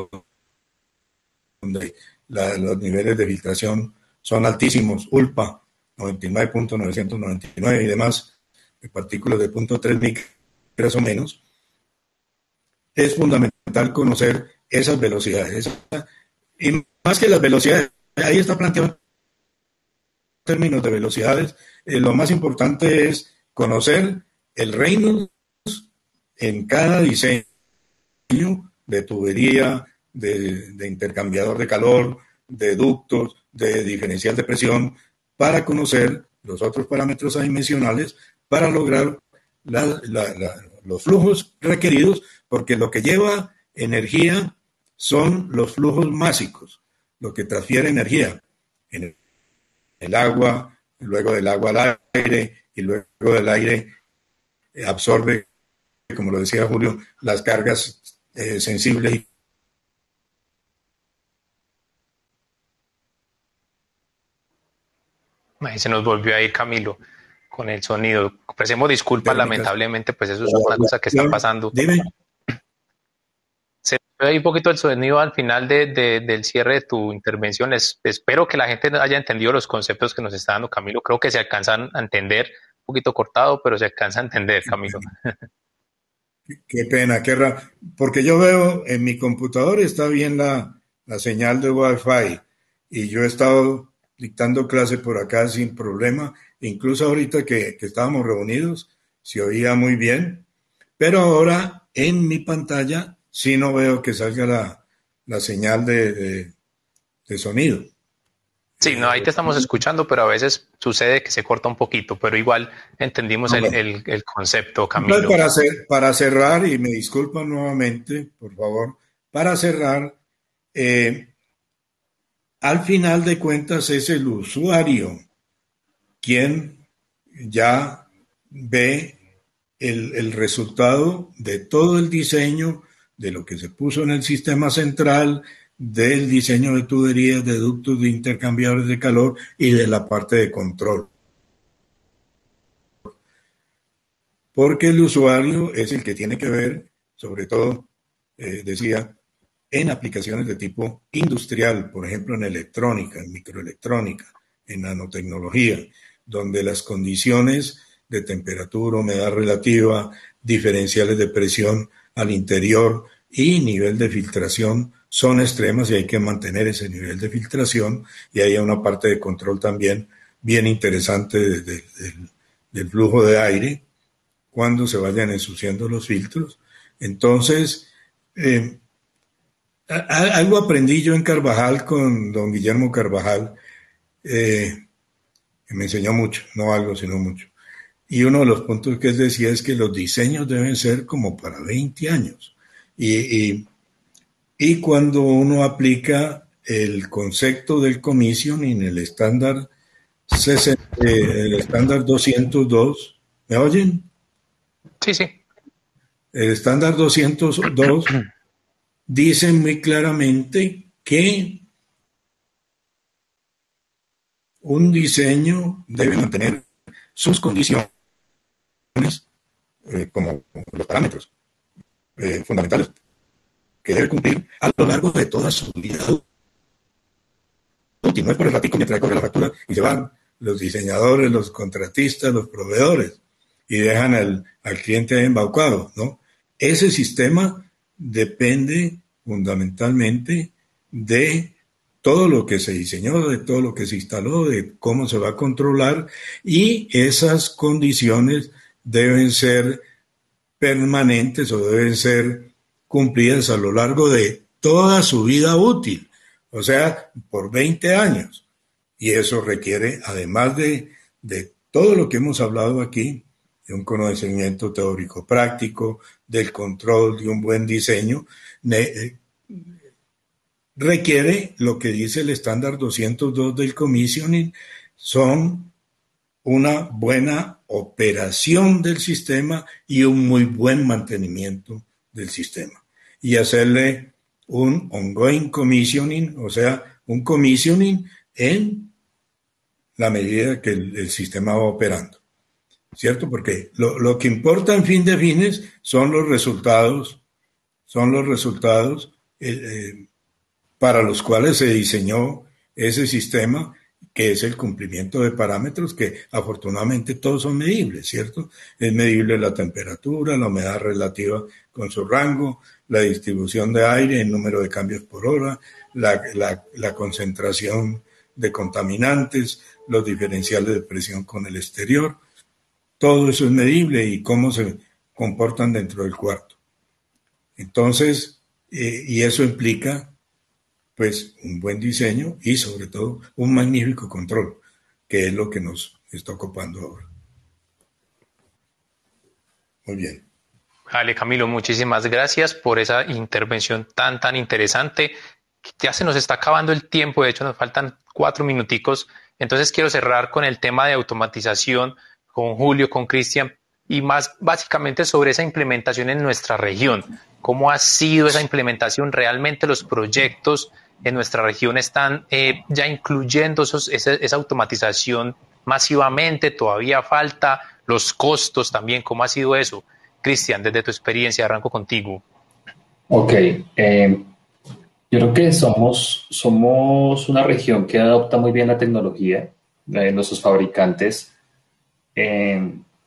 donde los niveles de filtración son altísimos, ULPA 99.999 y demás, de partículas de 0.3 micras o menos. es fundamental conocer esas velocidades. Y más que las velocidades, ahí está planteado en términos de velocidades, lo más importante es conocer el reino en cada diseño de tubería, de intercambiador de calor, de ductos, de diferencial de presión, para conocer los otros parámetros adimensionales para lograr los flujos requeridos, porque lo que lleva energía son los flujos másicos, lo que transfiere energía en el agua, luego del agua al aire, y luego del aire absorbe, como lo decía Julio, las cargas sensibles. Ahí se nos volvió a ir Camilo con el sonido. Ofrecemos disculpas, lamentablemente, pues eso es una cosa que está pasando. Dime. Se ve un poquito el sonido al final del cierre de tu intervención. Espero que la gente haya entendido los conceptos que nos está dando Camilo. Creo que se alcanzan a entender, un poquito cortado, pero se alcanza a entender, Camilo. Qué pena, qué raro. Porque yo veo en mi computador está bien la señal de Wi-Fi y yo he estado dictando clase por acá sin problema. Incluso ahorita que estábamos reunidos se oía muy bien, pero ahora en mi pantalla sí no veo que salga la señal de sonido. Sí, no, ahí te estamos escuchando, pero a veces sucede que se corta un poquito, pero igual entendimos el concepto, Camilo. Para cerrar, y me disculpan nuevamente, por favor, para cerrar, al final de cuentas es el usuario quien ya ve el resultado de todo el diseño, de lo que se puso en el sistema central, del diseño de tuberías, de ductos, de intercambiadores de calor y de la parte de control. Porque el usuario es el que tiene que ver, sobre todo, decía, en aplicaciones de tipo industrial, por ejemplo, en electrónica, en microelectrónica, en nanotecnología, donde las condiciones de temperatura, humedad relativa, diferenciales de presión al interior y nivel de filtración son extremas y hay que mantener ese nivel de filtración, y hay una parte de control también bien interesante del flujo de aire cuando se vayan ensuciando los filtros. Entonces, algo aprendí yo en Carvajal con don Guillermo Carvajal, que me enseñó mucho, no algo, sino mucho. Y uno de los puntos que él decía es que los diseños deben ser como para 20 años. Y cuando uno aplica el concepto del commissioning, el estándar 202, ¿me oyen? Sí, sí. El estándar 202 dice muy claramente que un diseño debe mantener sus condiciones como los parámetros fundamentales que debe cumplir a lo largo de toda su vida útil. No es por el ratico mientras corre la factura y se van los diseñadores, los contratistas, los proveedores y dejan al cliente embaucado, ¿no? Ese sistema depende fundamentalmente de todo lo que se diseñó, de todo lo que se instaló, de cómo se va a controlar, y esas condiciones deben ser permanentes o deben ser cumplidas a lo largo de toda su vida útil, o sea, por 20 años. Y eso requiere, además de todo lo que hemos hablado aquí, de un conocimiento teórico práctico, del control, de un buen diseño, requiere lo que dice el estándar 202 del commissioning, son una buena operación del sistema y un muy buen mantenimiento del sistema. Y hacerle un ongoing commissioning, o sea, un commissioning en la medida que el sistema va operando, ¿cierto? Porque lo que importa en fin de fines son los resultados para los cuales se diseñó ese sistema, que es el cumplimiento de parámetros que afortunadamente todos son medibles, ¿cierto? Es medible la temperatura, la humedad relativa con su rango, la distribución de aire, el número de cambios por hora, la concentración de contaminantes, los diferenciales de presión con el exterior. Todo eso es medible y cómo se comportan dentro del cuarto. Entonces, y eso implica pues un buen diseño y sobre todo un magnífico control, que es lo que nos está ocupando ahora. Muy bien. Vale, Camilo, muchísimas gracias por esa intervención tan interesante. Ya se nos está acabando el tiempo, de hecho nos faltan 4 minuticos, entonces quiero cerrar con el tema de automatización, con Julio, con Cristian, y más básicamente sobre esa implementación en nuestra región. ¿Cómo ha sido esa implementación? ¿Realmente los proyectos en nuestra región están ya incluyendo esa automatización masivamente? ¿Todavía falta? Los costos también, ¿cómo ha sido eso? Cristian, desde tu experiencia, arranco contigo. Ok, yo creo que somos una región que adopta muy bien la tecnología. Nuestros fabricantes,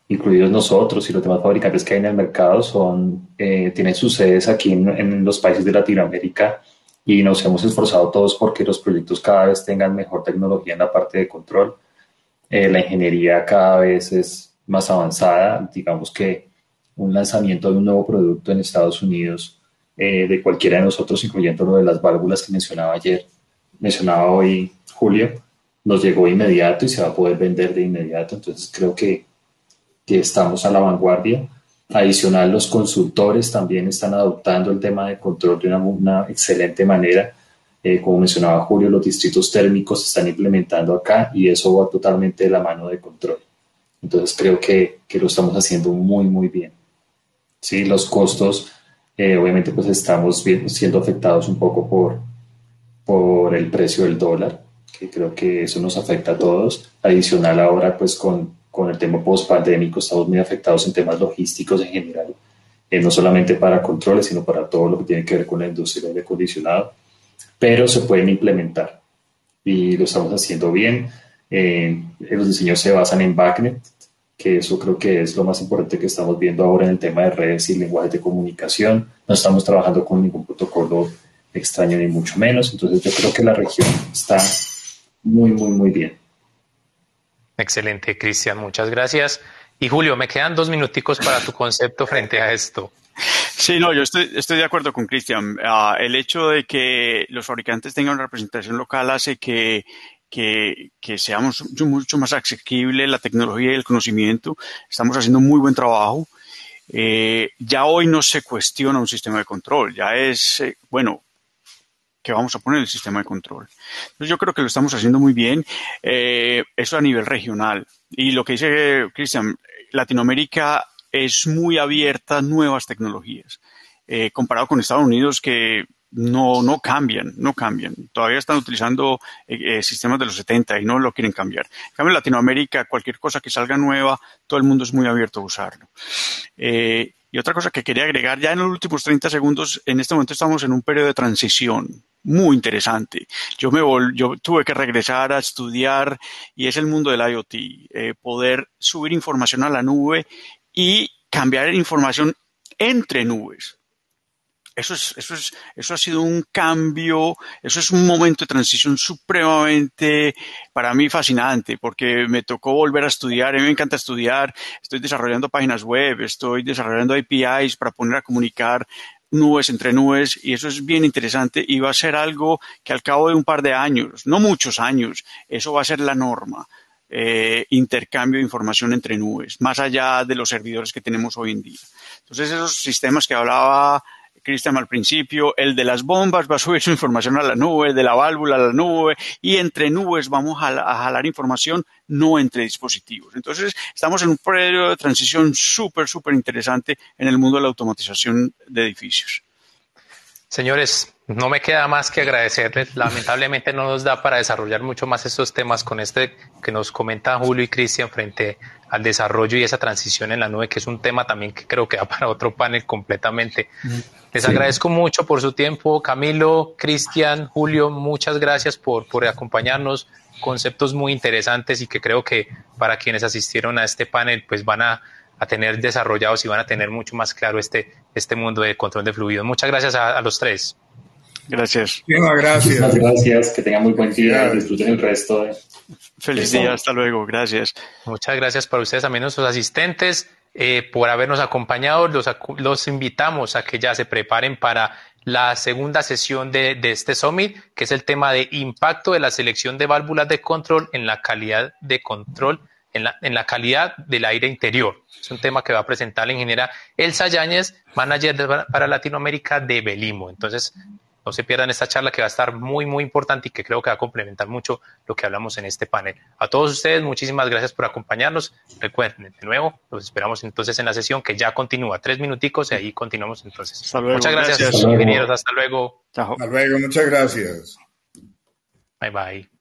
incluidos nosotros y los demás fabricantes que hay en el mercado, tienen sus sedes aquí en los países de Latinoamérica y nos hemos esforzado todos porque los proyectos cada vez tengan mejor tecnología en la parte de control. La ingeniería cada vez es más avanzada. Digamos que un lanzamiento de un nuevo producto en Estados Unidos, de cualquiera de nosotros, incluyendo lo de las válvulas que mencionaba hoy Julio, nos llegó inmediato y se va a poder vender de inmediato. Entonces creo que estamos a la vanguardia. Adicional, los consultores también están adoptando el tema de control de una excelente manera. Como mencionaba Julio, los distritos térmicos se están implementando acá y eso va totalmente de la mano de control. Entonces creo que lo estamos haciendo muy bien. Sí, los costos, obviamente pues estamos siendo afectados un poco por el precio del dólar, que creo que eso nos afecta a todos. Adicional ahora pues con el tema post-pandémico estamos muy afectados en temas logísticos en general, no solamente para controles, sino para todo lo que tiene que ver con la industria del aire acondicionado, pero se pueden implementar y lo estamos haciendo bien. Los diseños se basan en BACnet, que eso creo que es lo más importante que estamos viendo ahora en el tema de redes y lenguajes de comunicación. No estamos trabajando con ningún protocolo extraño ni mucho menos, entonces yo creo que la región está muy bien. Excelente, Cristian, muchas gracias. Y Julio, me quedan 2 minuticos para tu concepto frente a esto. Sí, no, yo estoy de acuerdo con Cristian. El hecho de que los fabricantes tengan una representación local hace que seamos mucho más asequible la tecnología y el conocimiento. Estamos haciendo muy buen trabajo. Ya hoy no se cuestiona un sistema de control, ya es, que vamos a poner el sistema de control. Entonces yo creo que lo estamos haciendo muy bien, eso a nivel regional. Y lo que dice Cristian, Latinoamérica es muy abierta a nuevas tecnologías, comparado con Estados Unidos que no cambian. Todavía están utilizando sistemas de los 70 y no lo quieren cambiar. En cambio, en Latinoamérica, cualquier cosa que salga nueva, todo el mundo es muy abierto a usarlo. Y otra cosa que quería agregar, ya en los últimos 30 segundos, en este momento estamos en un periodo de transición muy interesante. Yo tuve que regresar a estudiar y es el mundo del IoT, poder subir información a la nube y cambiar información entre nubes. Eso ha sido un cambio, eso es un momento de transición supremamente, para mí, fascinante, porque me tocó volver a estudiar, a mí me encanta estudiar, estoy desarrollando páginas web, estoy desarrollando APIs para poner a comunicar nubes entre nubes, y eso es bien interesante y va a ser algo que al cabo de un par de años, no muchos años, eso va a ser la norma. Intercambio de información entre nubes, más allá de los servidores que tenemos hoy en día. Entonces, esos sistemas que hablaba Cristian al principio, el de las bombas va a subir su información a la nube, el de la válvula a la nube, y entre nubes vamos a jalar información, no entre dispositivos. Entonces, estamos en un periodo de transición súper interesante en el mundo de la automatización de edificios. Señores, no me queda más que agradecerles. Lamentablemente no nos da para desarrollar mucho más estos temas con este que nos comentan Julio y Cristian frente al desarrollo y esa transición en la nube, que es un tema también que creo que da para otro panel completamente. Les agradezco mucho por su tiempo. Camilo, Cristian, Julio, muchas gracias por acompañarnos. Conceptos muy interesantes y que creo que para quienes asistieron a este panel pues van a tener desarrollados y van a tener mucho más claro este mundo de control de fluidos. Muchas gracias a los tres. Gracias. Gracias. Muchas gracias, que tengan muy buen día y disfruten el resto de... Feliz día, hasta luego, gracias. Muchas gracias para ustedes también, nuestros asistentes, por habernos acompañado. Los invitamos a que ya se preparen para la segunda sesión de este Summit, que es el tema de impacto de la selección de válvulas de control en la calidad de control, en la calidad del aire interior. Es un tema que va a presentar la ingeniera Elsa Yáñez, manager para Latinoamérica de Belimo. Entonces, no se pierdan esta charla que va a estar muy, muy importante y que creo que va a complementar mucho lo que hablamos en este panel. A todos ustedes, muchísimas gracias por acompañarnos. Recuerden, de nuevo, los esperamos entonces en la sesión que ya continúa. 3 minuticos y ahí continuamos entonces. Hasta luego, muchas gracias, ingenieros. Hasta luego. Chao. Hasta luego, muchas gracias. Bye, bye.